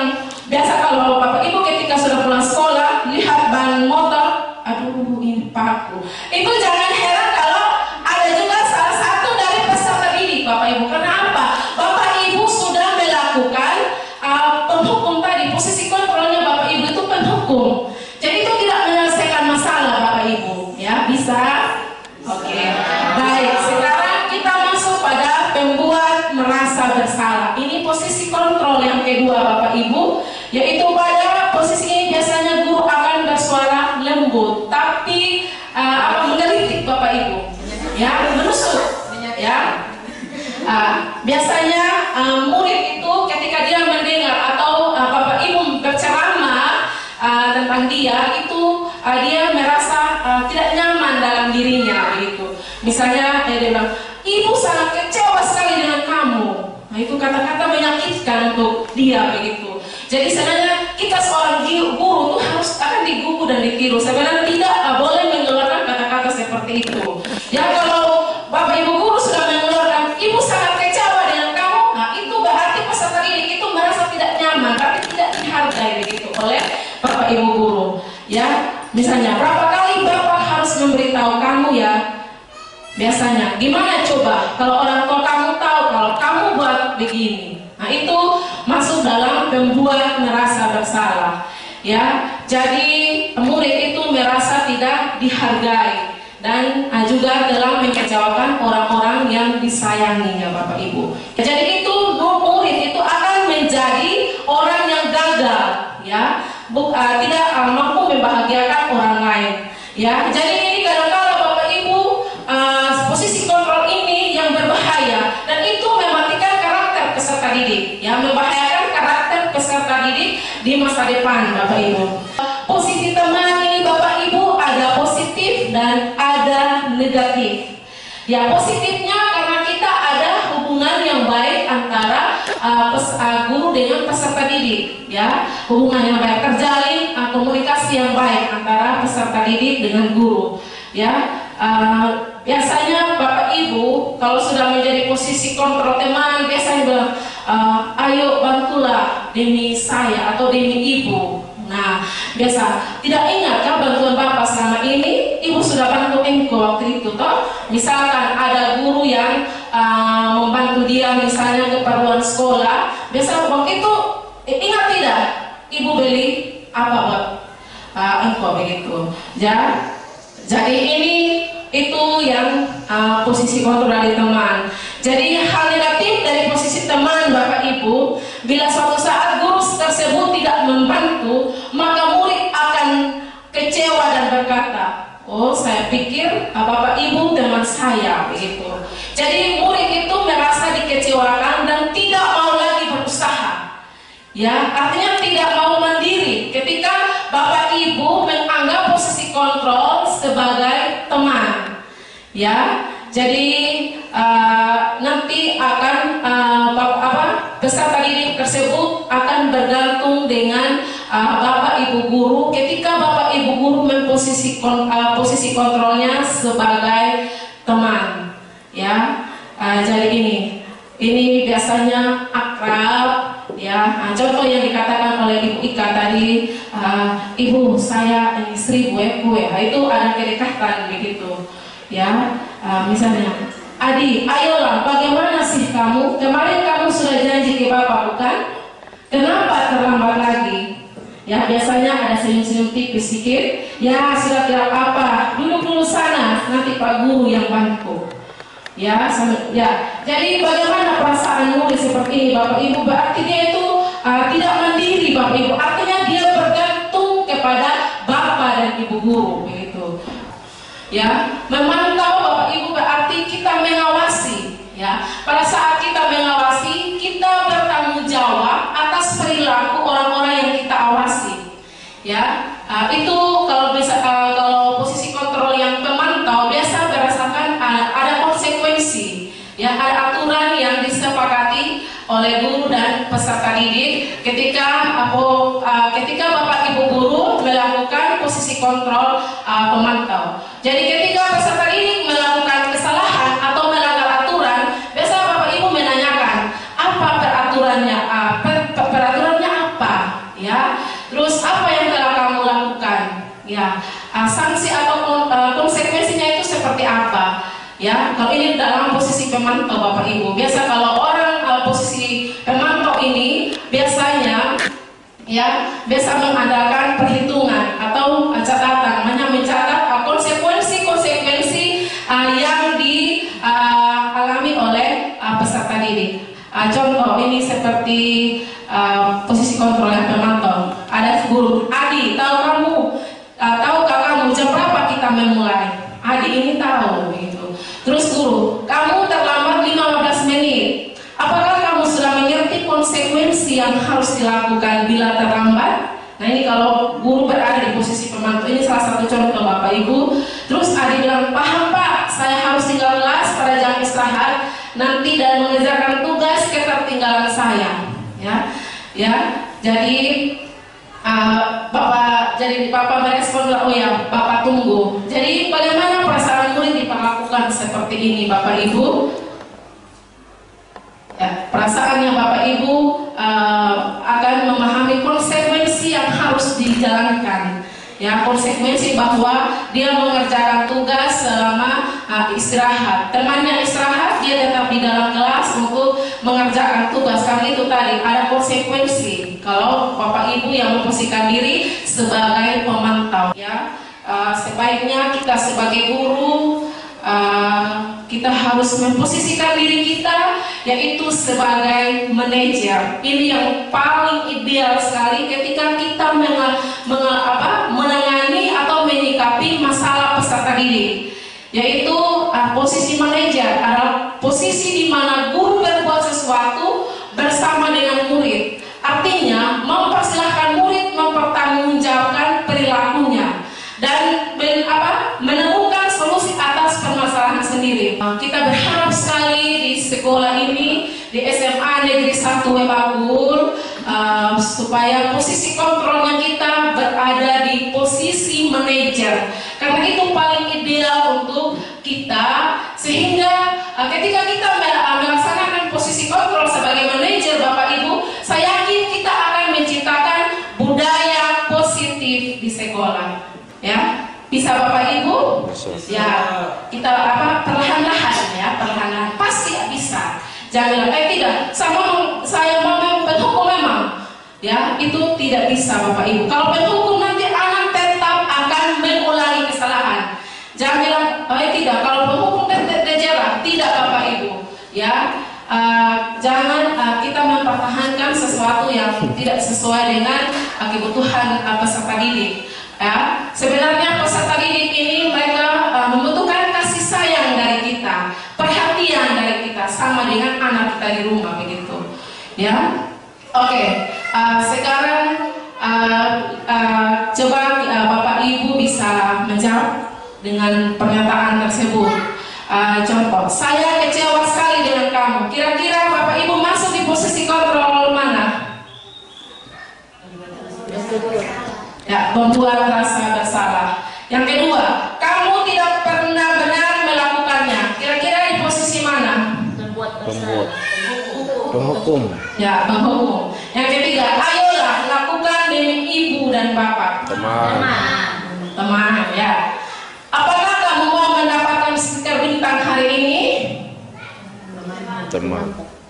biasa kalau Bapak Ibu ketika sudah pulang sekolah lihat ban motor, aduh ini paku. Itu jangan heran kalau ada juga salah satu dari peserta didik Bapak Ibu. Kenapa? Bapak Ibu sudah melakukan penghukum tadi, posisi kontrolnya Bapak Ibu itu penghukum. Jadi itu tidak menyelesaikan masalah Bapak Ibu. Ya, bisa? Oke. Baik, sekarang kita masuk pada pembuat merasa bersalah. Ini posisi kontrol yang kedua Bapak Ibu, yaitu pada posisi ini biasanya guru akan bersuara lembut, tapi menggelitik Bapak Ibu. Ya, menusuk. Ya. Biasanya murid itu ketika dia mendengar atau Bapak Ibu berceramah tentang dia itu dia merasa tidak nyaman dalam dirinya begitu. Misalnya dia bilang, ibu sangat kecewa sekali dengan kamu. Nah, itu kata-kata menyakitkan untuk dia begitu. Jadi sebenarnya kita seorang guru itu harus akan digugu dan ditiru. Sebenarnya tidak boleh mengeluarkan kata-kata seperti itu. Ya, kalau Bapak Ibu guru sudah mengeluarkan ibu sangat kecewa dengan kamu, nah itu berarti peserta didik itu merasa tidak nyaman, tapi tidak dihargai begitu oleh Bapak Ibu guru. Ya, misalnya berapa kali Bapak harus memberitahu kamu ya? Biasanya, gimana coba kalau orang tua kamu tahu kalau kamu buat begini? Nah itu masuk dalam membuat merasa bersalah. Ya, jadi murid itu merasa tidak dihargai dan juga dalam mengecewakan orang-orang yang disayanginya Bapak Ibu. Jadi itu murid itu akan menjadi orang yang gagal, ya, tidak mampu membahagiakan orang lain. Ya, jadi ini kadang-kadang Bapak Ibu posisi kontrol ini yang berbahaya dan itu mematikan karakter peserta didik, ya, membahayakan karakter peserta didik di masa depan Bapak Ibu. Posisi teman ini Bapak Ibu ada positif dan ada negatif. Ya, positifnya karena kita ada hubungan yang baik antara guru dengan peserta didik, ya, hubungan yang baik terjalin, komunikasi yang baik antara peserta didik dengan guru, ya. Biasanya Bapak Ibu kalau sudah menjadi posisi kontrol teman biasanya bilang, ayo bantulah demi saya atau demi ibu. Nah, biasa tidak ingatkah bantuan Bapak selama ini? Ibu sudah bantu engkau waktu itu toh. Misalkan ada guru yang membantu dia misalnya keperluan sekolah, biasa waktu itu ingat tidak? Ibu beli apa buat engkau begitu. Ya, jadi ini itu yang posisi kontrol dari teman. Jadi hal negatif dari posisi teman Bapak Ibu, bila suatu saat guru tersebut tidak membantu, maka murid akan kecewa dan berkata, oh saya pikir Bapak Ibu teman saya begitu. Jadi murid itu merasa dikecewakan dan tidak mau lagi berusaha. Ya, artinya tidak mau mandiri ketika Bapak Ibu menganggap posisi kontrol sebagai teman. Ya, jadi nanti akan peserta didik tersebut akan bergantung dengan Bapak Ibu guru ketika Bapak Ibu guru posisi kontrolnya sebagai teman. Ya, jadi ini biasanya akrab. Ya, contoh yang dikatakan oleh Ibu Ika tadi, ibu saya ini 1000 kue, itu ada kedekatan begitu. Ya, misalnya, Adi, ayolah, bagaimana sih kamu? Kemarin kamu sudah janji ke Bapak, bukan? Kenapa terlambat lagi? Ya, biasanya ada senyum-senyum tipis sedikit. Ya, sudah tidak apa, duduk dulu sana, nanti Pak Guru yang bantu. Ya, jadi bagaimana perasaan murid seperti ini, Bapak Ibu? Berarti dia itu tidak mandiri, Bapak Ibu. Artinya dia bergantung kepada Bapak dan Ibu Guru, begitu. Ya, memantau Bapak Ibu berarti kita mengawasi. Ya, pada saat kita mengawasi, kita bertanggung jawab atas perilaku orang-orang yang kita awasi. Ya, itu kalau bisa kalau posisi kontrol yang pemantau biasa berdasarkan ada konsekuensi. Ya, ada aturan yang disepakati oleh guru dan peserta didik ketika Bapak Ibu guru melakukan posisi kontrol pemantau. Jadi ketika peserta didik melakukan kesalahan atau melanggar aturan, biasa Bapak Ibu menanyakan apa peraturannya, peraturannya apa, ya. Terus apa yang telah kamu lakukan, ya. Sanksi atau konsekuensinya itu seperti apa, ya. Kalau ini dalam posisi pemantau Bapak Ibu, biasa kalau orang posisi pemantau ini biasanya, ya, biasa mengandalkan perhitungan atau catatan, hanya mencatat konsekuensi yang dialami oleh peserta didik. Contoh ini seperti posisi kontrol yang pemantau. Ada guru, Adi, tahukah kamu jam berapa kita memulai? Adi ini tahu, begitu. Terus guru, kamu terlambat 15 menit. Apakah kamu sudah mengerti konsekuensi yang harus dilakukan bila terlambat? Nah, ini kalau guru berada di posisi pemantau, ini salah satu contoh Bapak Ibu. Terus Adi bilang, paham Pak, saya harus tinggal kelas pada jam istirahat nanti dan mengerjakan tugas ketertinggalan saya. Jadi Bapak merespon, oh ya, Bapak tunggu. Jadi bagaimana perasaan murid diperlakukan seperti ini, Bapak Ibu? Ya, perasaannya Bapak Ibu akan memahami konsekuensi yang harus dijalankan. Ya, konsekuensi bahwa dia mengerjakan tugas selama istirahat. Temannya istirahat, dia tetap di dalam kelas untuk mengerjakan tugas. Karena itu tadi ada konsekuensi kalau Bapak Ibu yang memposisikan diri sebagai pemantau. Ya, sebaiknya kita sebagai guru kita harus memposisikan diri kita yaitu sebagai manajer. Ini yang paling ideal sekali ketika kita menangani atau menyikapi masalah peserta didik, yaitu posisi manajer adalah posisi di mana guru berbuat sesuatu bersama dengan murid. Artinya mempersilahkan murid mempertanggungjawabkan perilakunya dan menemukan solusi atas permasalahan sendiri. Kita berharap sekali di sekolah ini, di SMA Negeri 1 Webakul, supaya posisi kontrolnya kita berada di posisi manajer. Karena itu paling ideal untuk kita, sehingga ketika kita melaksanakan posisi kontrol sebagai manajer, Bapak Ibu, saya yakin kita akan menciptakan budaya positif di sekolah. Ya, bisa Bapak Ibu? Ya, kita perlahan-lahan, ya, perlahan-lahan pasti bisa. Jangan tidak, saya mau penhukum memang. Ya, itu tidak bisa Bapak Ibu. Kalau penhukum nanti anak tetap akan mengulangi kesalahan. Jangan bilang, tidak, kalau penhukum terjerat, tidak Bapak Ibu. Ya, jangan kita mempertahankan sesuatu yang tidak sesuai dengan kebutuhan peserta didik. Ya, sebenarnya peserta didik ini mereka membutuhkan kasih sayang dari kita, perhatian dari kita, sama dengan anak kita di rumah, begitu. Ya, oke. Sekarang coba Bapak Ibu bisa menjawab dengan pernyataan tersebut. Contoh, saya kecewa sekali dengan kamu. Kira-kira Bapak Ibu masuk di posisi kontrol mana? Ya, membuat rasa bersalah. Yang kedua, kamu tidak pernah benar melakukannya. Kira-kira di posisi mana? Penghukum. Ya, penghukum. Yang ketiga, ayolah lakukan demi ibu dan bapak. Teman. Ya. Apakah kamu mau mendapatkan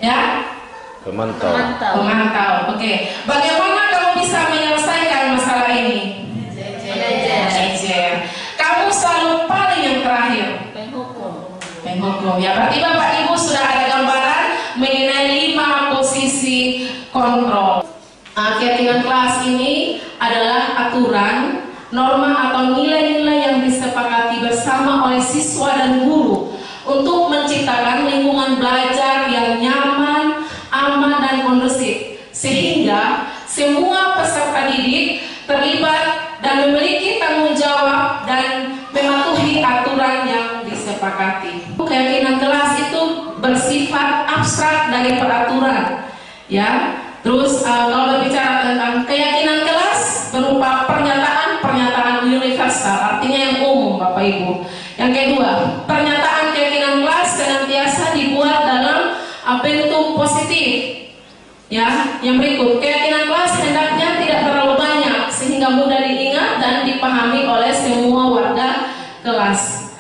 Ya? Pemantau. Oke. Bagaimana kamu bisa menyelesaikan masalah ini? Manajer. Kamu selalu paling yang terakhir. Penghukum. Ya, berarti Bapak Ibu sudah ada gambaran mengenai 5 posisi kontrol. Keyakinan kelas ini adalah aturan, norma atau nilai-nilai yang disepakati bersama oleh siswa dan guru untuk menciptakan lingkungan belajar yang nyaman, aman dan kondusif, sehingga semua peserta didik terlibat dan memiliki tanggung jawab dan mematuhi aturan yang disepakati. Keyakinan kelas itu bersifat abstrak dari peraturan, ya. Terus kalau berbicara tentang keyakinan kelas berupa pernyataan universal, artinya yang umum, Bapak Ibu. Yang kedua, pernyataan keyakinan kelas senantiasa dibuat dalam bentuk positif. Ya, yang berikut, keyakinan kelas hendaknya tidak terlalu banyak sehingga mudah diingat dan dipahami oleh semua warga kelas.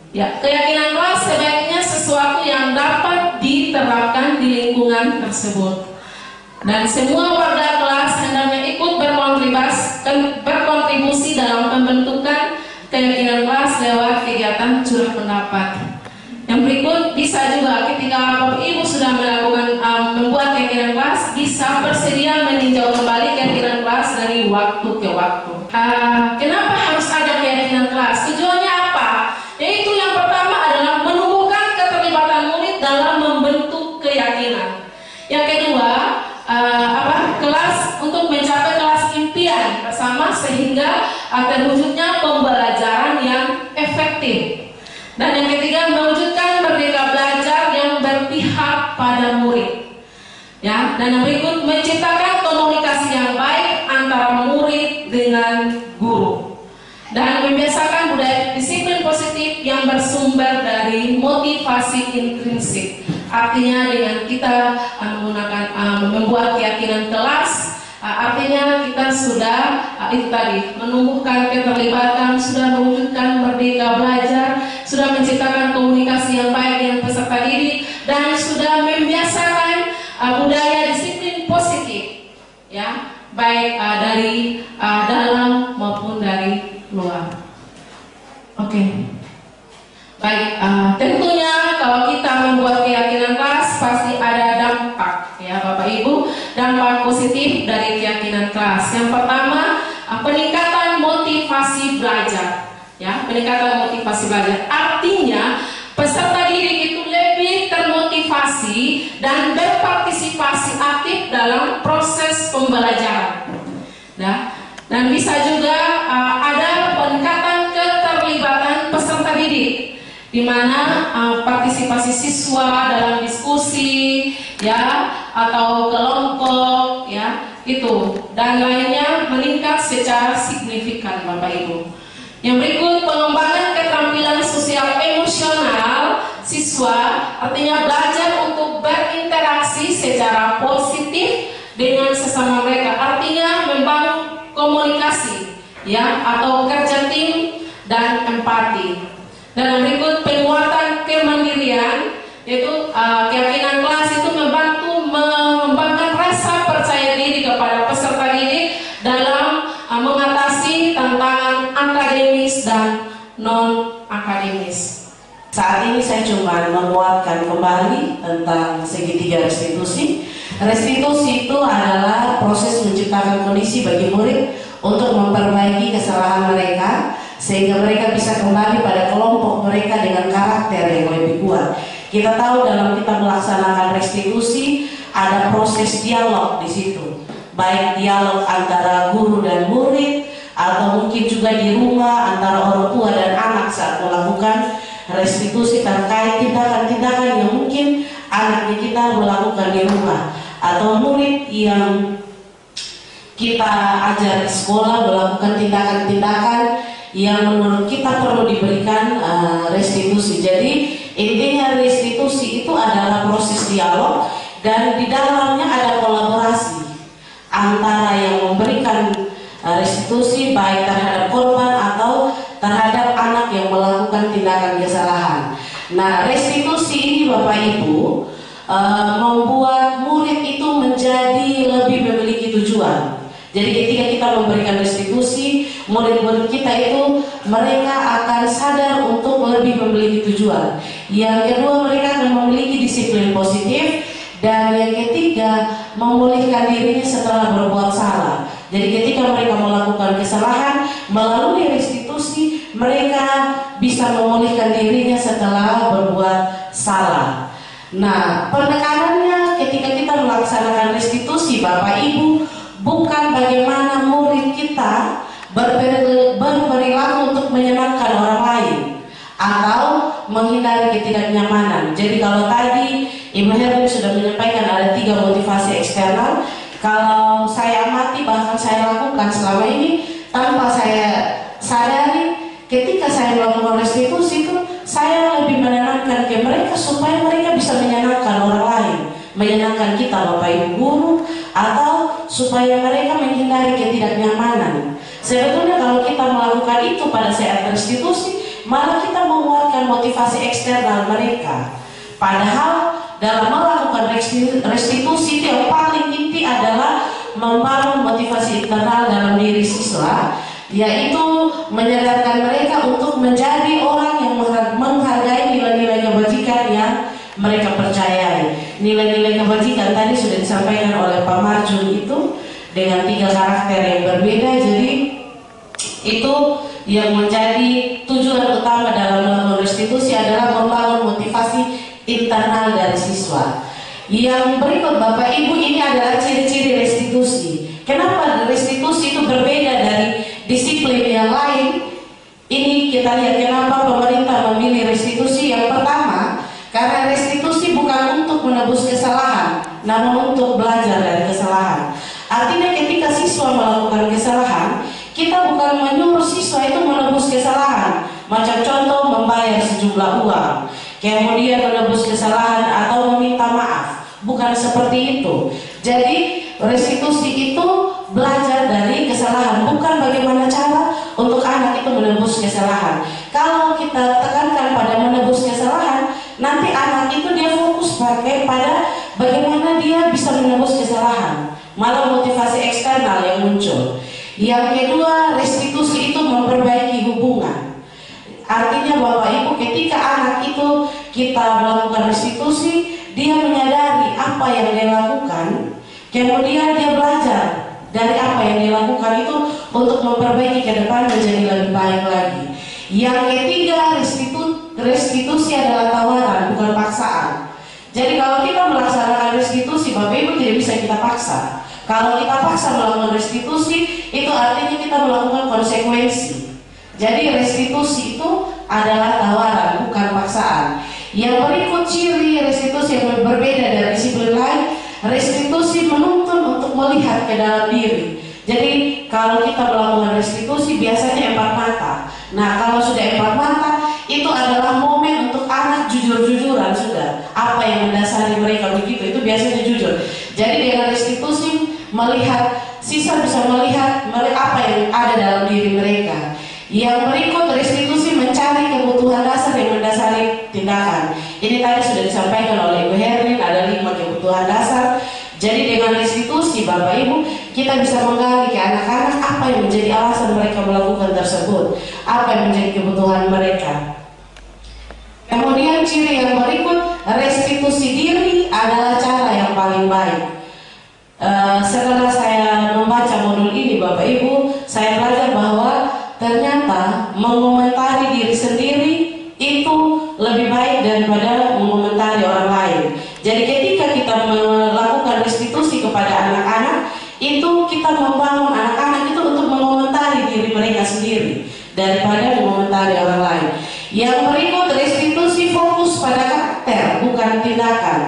Ya, keyakinan kelas sebaiknya sesuatu yang dapat diterapkan di lingkungan tersebut. Dan semua warga kelas hendaknya ikut berkontribusi dalam pembentukan keyakinan kelas lewat kegiatan curah pendapat. Yang berikut bisa juga ketika Bapak Ibu sudah melakukan membuat keyakinan kelas, bisa bersedia meninjau kembali keyakinan kelas dari waktu ke waktu. Kenapa harus ada keyakinan kelas? Tujuannya apa? Yaitu yang pertama adalah menumbuhkan keterlibatan murid dalam membentuk keyakinan. Yang kedua, kelas untuk mencapai kelas impian bersama sehingga terwujudnya pembelajaran yang efektif. Dan yang ketiga, mewujudkan merdeka belajar yang berpihak pada murid. Ya, dan yang berikut, menciptakan komunikasi yang baik antara murid dengan guru. Dan membiasakan budaya disiplin positif yang bersumber dari motivasi intrinsik. Artinya dengan kita menggunakan membuat keyakinan kelas, artinya kita sudah itu tadi menumbuhkan keterlibatan, sudah mewujudkan merdeka belajar, sudah menciptakan komunikasi yang baik dengan peserta didik, dan sudah membiasakan budaya disiplin positif, ya, baik dari dalam maupun dari luar. Oke. Baik, tentunya kalau kita membuat keyakinan kelas pasti ada dampak, ya Bapak Ibu, dampak positif dari keyakinan kelas. Yang pertama, peningkatan motivasi belajar, ya, peningkatan motivasi belajar. Artinya peserta didik itu lebih termotivasi dan berpartisipasi aktif dalam proses pembelajaran. Nah, dan bisa juga ada peningkatan keterlibatan peserta didik, di mana partisipasi siswa dalam diskusi, ya, atau kelompok, ya, itu dan lainnya meningkat secara signifikan, Bapak Ibu. Yang berikut, pengembangan keterampilan sosial emosional siswa, artinya belajar untuk berinteraksi secara positif dengan sesama mereka, artinya membangun komunikasi, ya, atau kerja tim dan empati. Dan yang berikut, penguatan kemandirian, yaitu keyakinan kelas itu membantu mengembangkan rasa percaya diri kepada peserta didik dalam mengatasi tantangan akademis dan non akademis. Saat ini saya cuma menguatkan kembali tentang segitiga restitusi. Restitusi itu adalah proses menciptakan kondisi bagi murid untuk memperbaiki kesalahan mereka, sehingga mereka bisa kembali pada kelompok mereka dengan karakter yang lebih kuat. Kita tahu dalam kita melaksanakan restitusi ada proses dialog di situ, baik dialog antara guru dan murid, atau mungkin juga di rumah antara orang tua dan anak saat melakukan restitusi terkait tindakan-tindakan yang mungkin anaknya kita melakukan di rumah, atau murid yang kita ajar di sekolah melakukan tindakan-tindakan yang menurut kita perlu diberikan restitusi. Jadi intinya restitusi itu adalah proses dialog, dan di dalamnya ada kolaborasi antara yang memberikan restitusi baik terhadap korban atau terhadap anak yang melakukan tindakan kesalahan. Nah, restitusi ini Bapak Ibu membuat murid itu menjadi lebih memiliki tujuan. Jadi ketika kita memberikan restitusi, murid-murid kita itu mereka akan sadar untuk lebih memiliki tujuan. Yang kedua, mereka akan memiliki disiplin positif. Dan yang ketiga, memulihkan dirinya setelah berbuat salah. Jadi ketika mereka melakukan kesalahan, melalui restitusi mereka bisa memulihkan dirinya setelah berbuat salah. Nah, penekanannya ketika kita melaksanakan restitusi, Bapak Ibu, bukan bagaimana murid kita berperilaku untuk menyenangkan orang lain atau menghindari ketidaknyamanan. Jadi kalau tadi Ibu Herlin sudah menyampaikan ada 3 motivasi eksternal. Kalau saya amati, bahkan saya lakukan selama ini tanpa saya sadari, ketika saya melakukan restitusi itu saya lebih menenangkan ke mereka supaya mereka bisa menyenangkan orang lain, menyenangkan kita Bapak Ibu guru, atau supaya mereka menghindari ketidaknyamanan. Sebetulnya kalau kita melakukan itu pada saat restitusi, malah kita menguatkan motivasi eksternal mereka. Padahal dalam melakukan restitusi itu yang paling inti adalah membangun motivasi internal dalam diri siswa, yaitu menyadarkan mereka untuk menjadi orang yang menghargai nilai-nilai kebajikan yang mereka percayai. Nilai-nilai kebajikan tadi sudah disampaikan oleh Pak Marjun itu dengan 3 karakter yang berbeda. Jadi itu yang menjadi tujuan utama dalam melakukan restitusi adalah membangun motivasi internal dari siswa. Yang berikut Bapak Ibu, ini adalah ciri-ciri restitusi. Kenapa restitusi itu berbeda dari disiplin yang lain? Ini kita lihat kenapa pemerintah memilih restitusi. Yang pertama, karena restitusi bukan untuk menebus kesalahan, namun untuk belajar dari kesalahan. Artinya ketika siswa melakukan kesalahan, kita bukan menyuruh siswa itu menebus kesalahan. Macam contoh membayar sejumlah uang, kemudian menebus kesalahan atau meminta maaf. Bukan seperti itu. Jadi restitusi itu belajar dari kesalahan, bukan bagaimana cara untuk anak itu menebus kesalahan. Kalau kita tekankan pada menebus kesalahan, nanti anak itu dia fokus pada bagaimana dia bisa menebus kesalahan, malah motivasi eksternal yang muncul. Yang kedua, restitusi itu memperbaiki hubungan. Artinya Bapak Ibu, ketika anak itu kita melakukan restitusi, dia menyadari apa yang dia lakukan, kemudian dia belajar dari apa yang dia lakukan itu untuk memperbaiki ke depan menjadi lebih baik lagi. Yang ketiga, restitusi adalah tawaran, bukan paksaan. Jadi kalau kita melaksanakan restitusi, Bapak Ibu, tidak bisa kita paksa. Kalau kita paksa melakukan restitusi, itu artinya kita melakukan konsekuensi. Jadi restitusi itu adalah tawaran, bukan paksaan. Yang berikut ciri restitusi yang berbeda dari disiplin lain, restitusi menuntun untuk melihat ke dalam diri. Jadi kalau kita melakukan restitusi biasanya 4 mata. Nah kalau sudah 4 mata, itu adalah momen untuk anak jujur-jujuran sudah. Apa yang mendasari mereka begitu, itu biasanya jujur. Jadi dengan restitusi melihat, siswa bisa melihat apa yang ada dalam diri mereka. Yang berikut, restitusi mencari kebutuhan dasar yang mendasari tindakan. Ini tadi sudah disampaikan oleh Ibu Herlin, ada 5 kebutuhan dasar. Jadi dengan restitusi Bapak Ibu, kita bisa menggali ke anak-anak apa yang menjadi alasan mereka melakukan tersebut, apa yang menjadi kebutuhan mereka. Kemudian ciri yang berikut, restitusi diri adalah cara yang paling baik. Setelah saya membaca modul ini Bapak Ibu, saya belajar bahwa ternyata mengomentari diri sendiri itu lebih baik daripada mengomentari orang lain. Jadi ketika kita melakukan restitusi kepada anak-anak, itu kita membangun anak-anak itu untuk mengomentari diri mereka sendiri daripada mengomentari orang lain. Yang berikut, restitusi fokus pada karakter, bukan tindakan.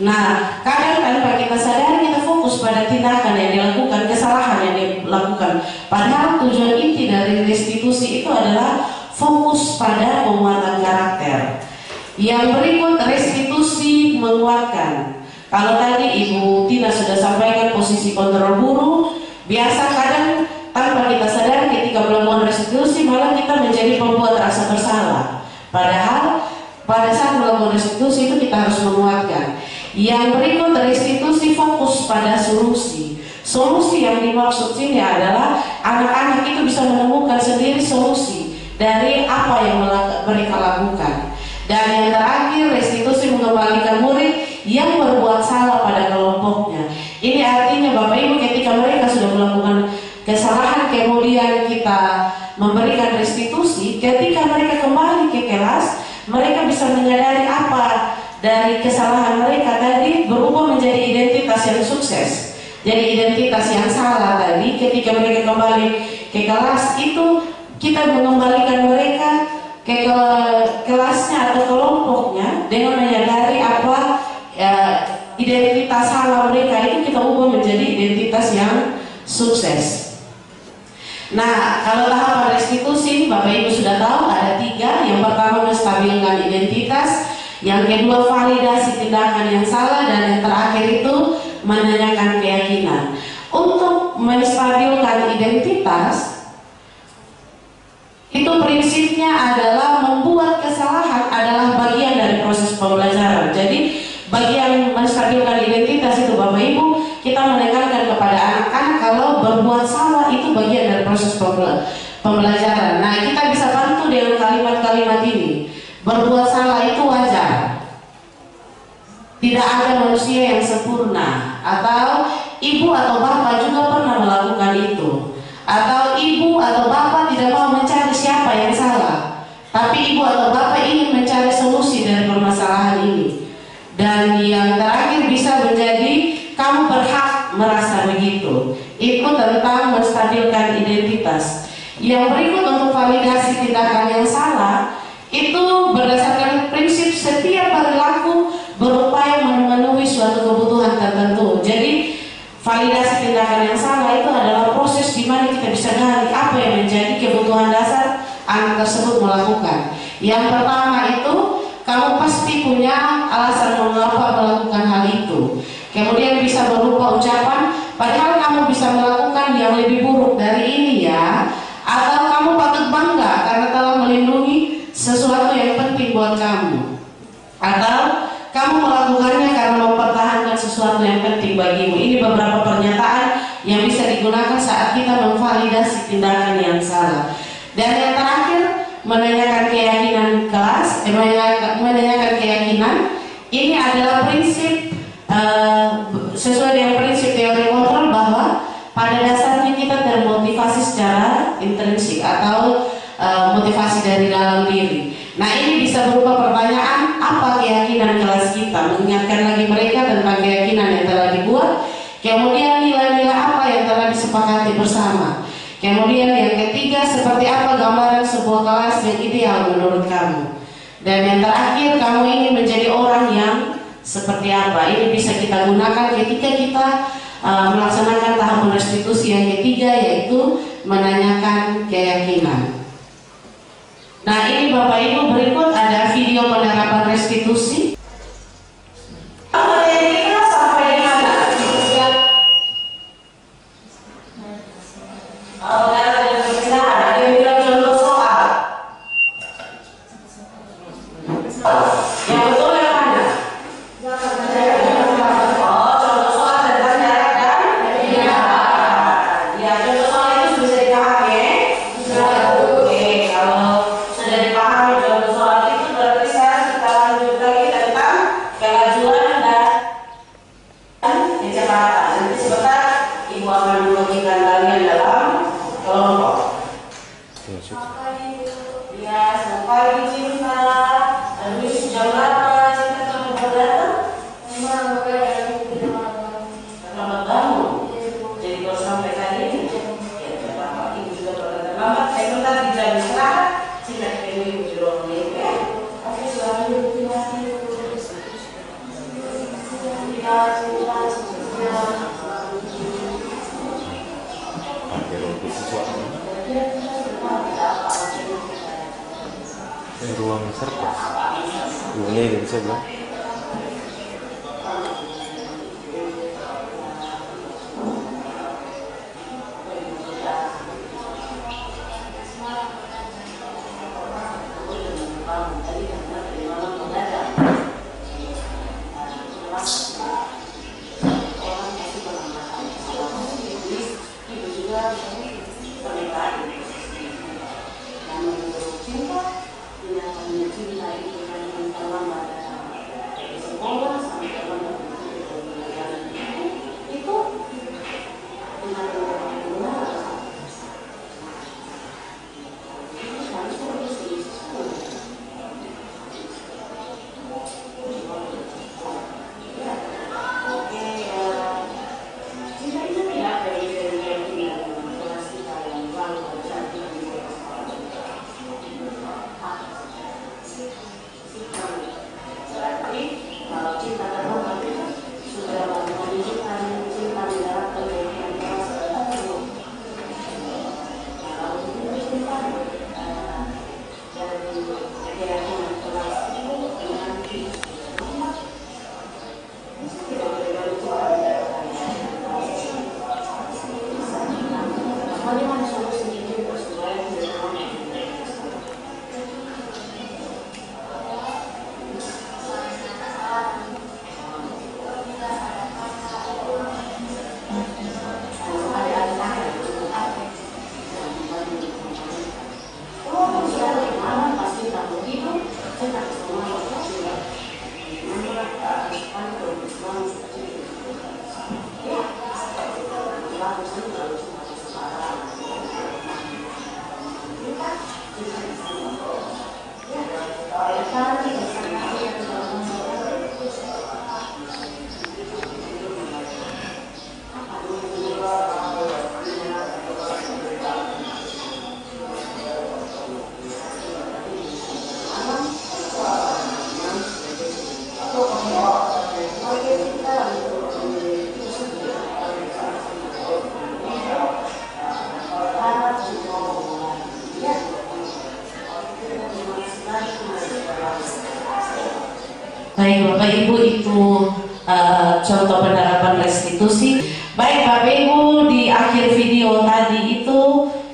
Nah, kadang tanpa kita sadari kita fokus pada tindakan yang dilakukan, kesalahan yang dilakukan. Padahal tujuan inti dari restitusi itu adalah fokus pada penguatan karakter. Yang berikut, restitusi menguatkan. Kalau tadi Ibu Tina sudah sampaikan posisi kontrol guru, biasa kadang tanpa kita sadari ketika melakukan restitusi malah kita menjadi pembuat rasa bersalah. Padahal pada saat melakukan restitusi itu kita harus menguatkan. Yang berikut, restitusi fokus pada solusi. Solusi yang dimaksud sini adalah anak-anak itu bisa menemukan sendiri solusi dari apa yang mereka lakukan. Dan yang terakhir, restitusi mengembalikan murid yang berbuat salah pada kelompoknya. Ini artinya Bapak Ibu, ketika mereka sudah melakukan kesalahan kemudian kita memberikan restitusi, ketika mereka kembali ke kelas, mereka bisa menyadari apa dari kesalahan mereka tadi berubah menjadi identitas yang sukses. Jadi identitas yang salah tadi ketika mereka kembali ke kelas itu, kita mengembalikan mereka ke kelasnya atau kelompoknya dengan menyadari apa identitas salah mereka itu kita ubah menjadi identitas yang sukses. Nah, kalau tahapan restitusi Bapak Ibu sudah tahu ada 3. Yang pertama, menstabilkan identitas. Yang kedua, validasi tindakan yang salah. Dan yang terakhir itu menanyakan keyakinan. Untuk menstabilkan identitas, itu prinsipnya adalah membuat kesalahan adalah bagian dari proses pembelajaran. Jadi bagian menstabilkan identitas itu Bapak Ibu, kita menekankan kepada anak-anak kalau berbuat salah itu bagian dari proses pembelajaran. Nah, kita bisa bantu dengan kalimat-kalimat ini. Berbuat salah itu wajar. Tidak ada manusia yang sempurna. Atau ibu atau bapak juga pernah melakukan itu. Atau ibu atau bapak tidak mau mencari siapa yang salah, tapi ibu atau bapak ingin mencari solusi dari permasalahan ini. Dan yang terakhir bisa menjadi kamu berhak merasa begitu. Itu tentang menstabilkan identitas. Yang berikut untuk validasi tindakan yang salah, itu berdasarkan prinsip setiap perilaku berupaya memenuhi suatu kebutuhan tertentu. Jadi validasi tindakan yang salah itu adalah proses di mana kita bisa gali apa yang menjadi kebutuhan dasar anak tersebut melakukan. Yang pertama itu, kamu pasti punya alasan mengapa melakukan hal itu. Kemudian bisa berupa ucapan, padahal kamu bisa melakukan yang lebih buruk dari ini ya. Atau kamu patut bangga karena telah melindungi sesuatu yang penting buat kamu. Atau kamu melakukannya karena mempertahankan sesuatu yang penting bagimu. Ini beberapa pernyataan yang bisa digunakan saat kita memvalidasi tindakan yang salah. Dan yang terakhir, menanyakan keyakinan kelas, menanyakan keyakinan. Ini adalah prinsip sesuai dengan prinsip teori kontrol bahwa pada dasarnya kita termotivasi secara intrinsik atau motivasi dari dalam diri. Nah, ini bisa berupa pertanyaan, apa keyakinan kelas kita, mengingatkan lagi mereka tentang keyakinan yang telah dibuat. Kemudian nilai-nilai apa yang telah disepakati bersama. Kemudian yang ketiga, seperti apa gambaran sebuah kelas yang ideal menurut kamu. Dan yang terakhir, kamu ingin menjadi orang yang seperti apa. Ini bisa kita gunakan ketika kita melaksanakan tahap restitusi yang ketiga, yaitu menanyakan keyakinan. Nah, ini Bapak Ibu, berikut ada video penerapan restitusi. Ruang serta ini bisa bilang Tadi Baik Bapak Ibu, itu contoh penerapan restitusi. Baik Bapak Ibu, di akhir video tadi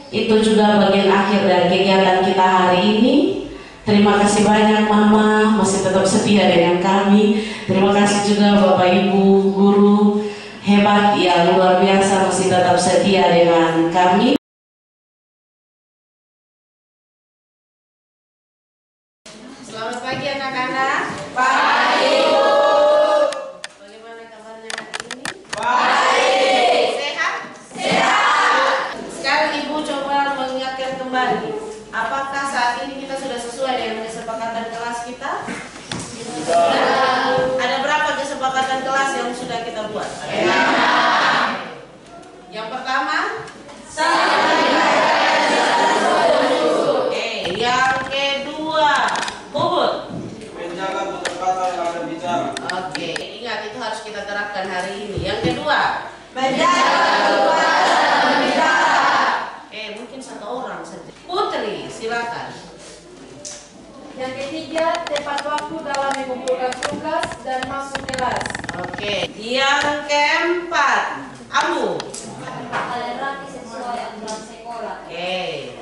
itu juga bagian akhir dari kegiatan kita hari ini. Terima kasih banyak Mama, masih tetap setia dengan kami. Terima kasih juga Bapak Ibu guru hebat yang luar biasa, masih tetap setia dengan kami. Selamat pagi anak-anak. Pagi. Bagaimana kabarnya hari ini? Baik. Sehat? Sehat. Sekarang Ibu coba mengingatkan kembali, apakah saat ini kita sudah sesuai dengan kesepakatan kelas kita? Ada berapa kesepakatan kelas yang sudah kita buat? Yang pertama? Yang kedua, Bubut. Menjaga ketepatan dalam bicara. Oke, ingat itu harus kita terapkan hari ini. Yang kedua, Menjaga ketepatan dalam bicara. mungkin satu orang saja. Putri, silakan. Yang ketiga, tepat waktu dalam mengumpulkan tugas dan masuk kelas. Oke. Yang keempat, Ambu. Toleransi sesuai aturan sekolah. Oke.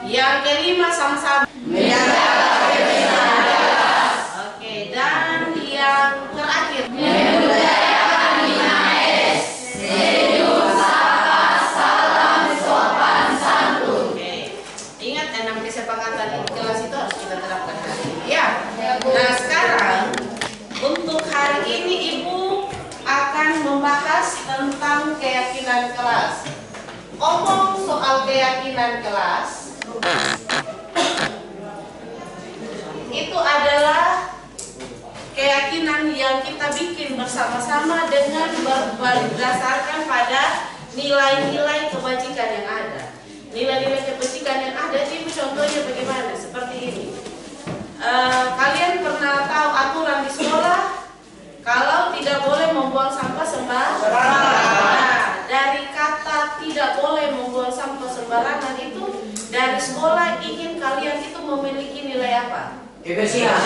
Yang kelima, sama-sama. Menjaga kebenaran kelas. Oke. Dan yang terakhir, Membudayakan Minais. Senyum, sapa, salam, sopan santun. oke. Ingat 6 kesepakatan kelas itu harus kita terapkan hari ini ya. Nah sekarang untuk hari ini Ibu akan membahas tentang keyakinan kelas. Omong soal keyakinan kelas itu adalah keyakinan yang kita bikin bersama-sama dengan berdasarkan pada nilai-nilai kebajikan yang ada. Nilai-nilai kebajikan yang ada itu contohnya bagaimana? Seperti ini. Kalian pernah tahu aturan di sekolah kalau tidak boleh membuang sampah sembarangan. Nah, dari kata tidak boleh membuang sampah sembarangan itu dari sekolah ingin kalian itu memiliki nilai apa? Kebersihan.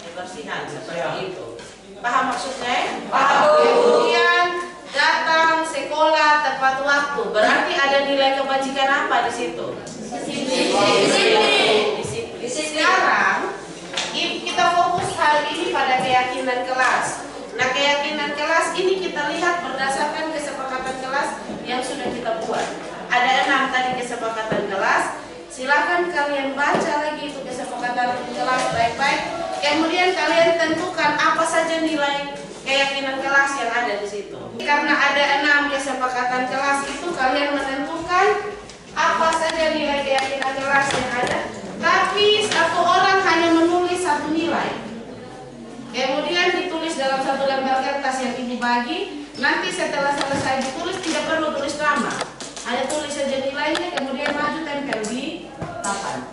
Kebersihan seperti itu. Paham maksudnya? Paham. Kemudian datang sekolah tepat waktu. Berarti ada nilai kebajikan apa di situ? Disiplin. Sekarang kita fokus hari ini pada keyakinan kelas. Nah, keyakinan kelas ini kita lihat berdasarkan kesepakatan kelas yang sudah kita buat. Ada 6 tadi kesepakatan kelas. Silakan kalian baca lagi itu kesepakatan kelas baik-baik. Kemudian kalian tentukan apa saja nilai keyakinan kelas yang ada di situ. Karena ada 6 kesepakatan kelas itu kalian menentukan apa saja nilai keyakinan kelas yang ada. Tapi satu orang hanya menulis satu nilai. Kemudian ditulis dalam satu lembar kertas yang Ibu bagi. Nanti setelah selesai ditulis tidak perlu tulis nama, hanya tulis saja nilainya, kemudian maju tempel di papan.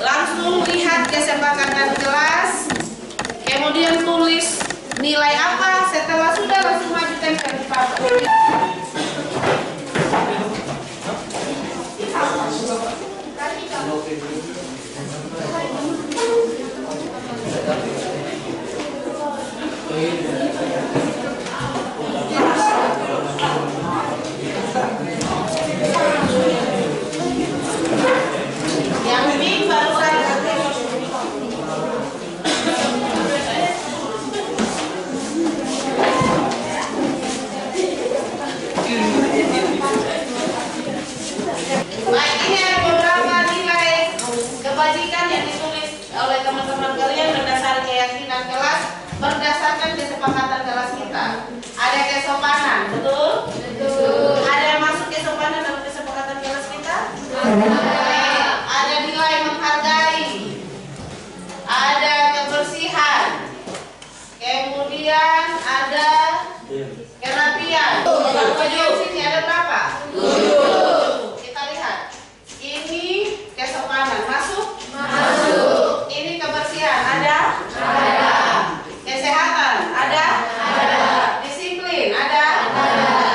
Langsung lihat kesepakatan kelas, kemudian tulis nilai apa. Setelah sudah langsung maju tempel di papan. Yang ini baru saya baik, ini ada beberapa nilai kebajikan yang ditulis oleh teman-teman kalian berdasarkan keyakinan kelas, berdasarkan kesepakatan kelas kita. Ada kesopanan, betul? Betul. Ada yang masuk kesopanan dalam kesepakatan kelas kita? Ada nilai menghargai, ada kebersihan, kemudian ada kerapian. Kemudian sini ada berapa? 7. Kita lihat. Ini kesopanan masuk? Masuk. Ini kebersihan ada? Ada. Kesehatan ada? Ada. Disiplin ada? Ada.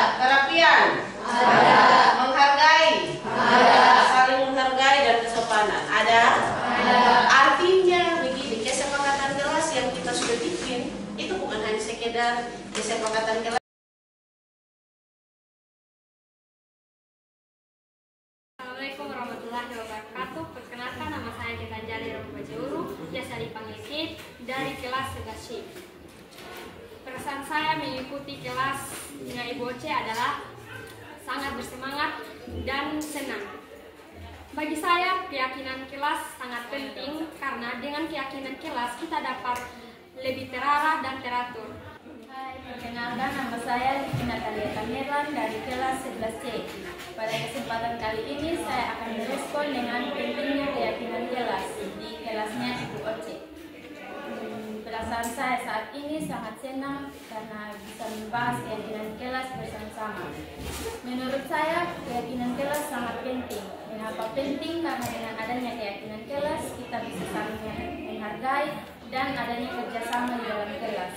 warahmatullahi wabarakatuh. Perkenalkan, nama saya Getanjali Rombojuru, biasa dipanggil Kit, dari kelas 11C. Perasaan saya mengikuti kelasnya Ibu Oce adalah sangat bersemangat dan senang. Bagi saya, keyakinan kelas sangat penting karena dengan keyakinan kelas kita dapat lebih terarah dan teratur. Hai, perkenalkan, nama saya Natalia Tamirlan dari kelas 11C. Pada kesempatan kali ini saya akan merespon dengan pentingnya keyakinan kelas di kelasnya Ibu Oce. Perasaan saya saat ini sangat senang karena bisa membahas keyakinan kelas bersama-sama. Menurut saya, keyakinan kelas sangat penting. Mengapa penting? Karena dengan adanya keyakinan kelas, kita bisa saling menghargai dan adanya kerjasama di dalam kelas.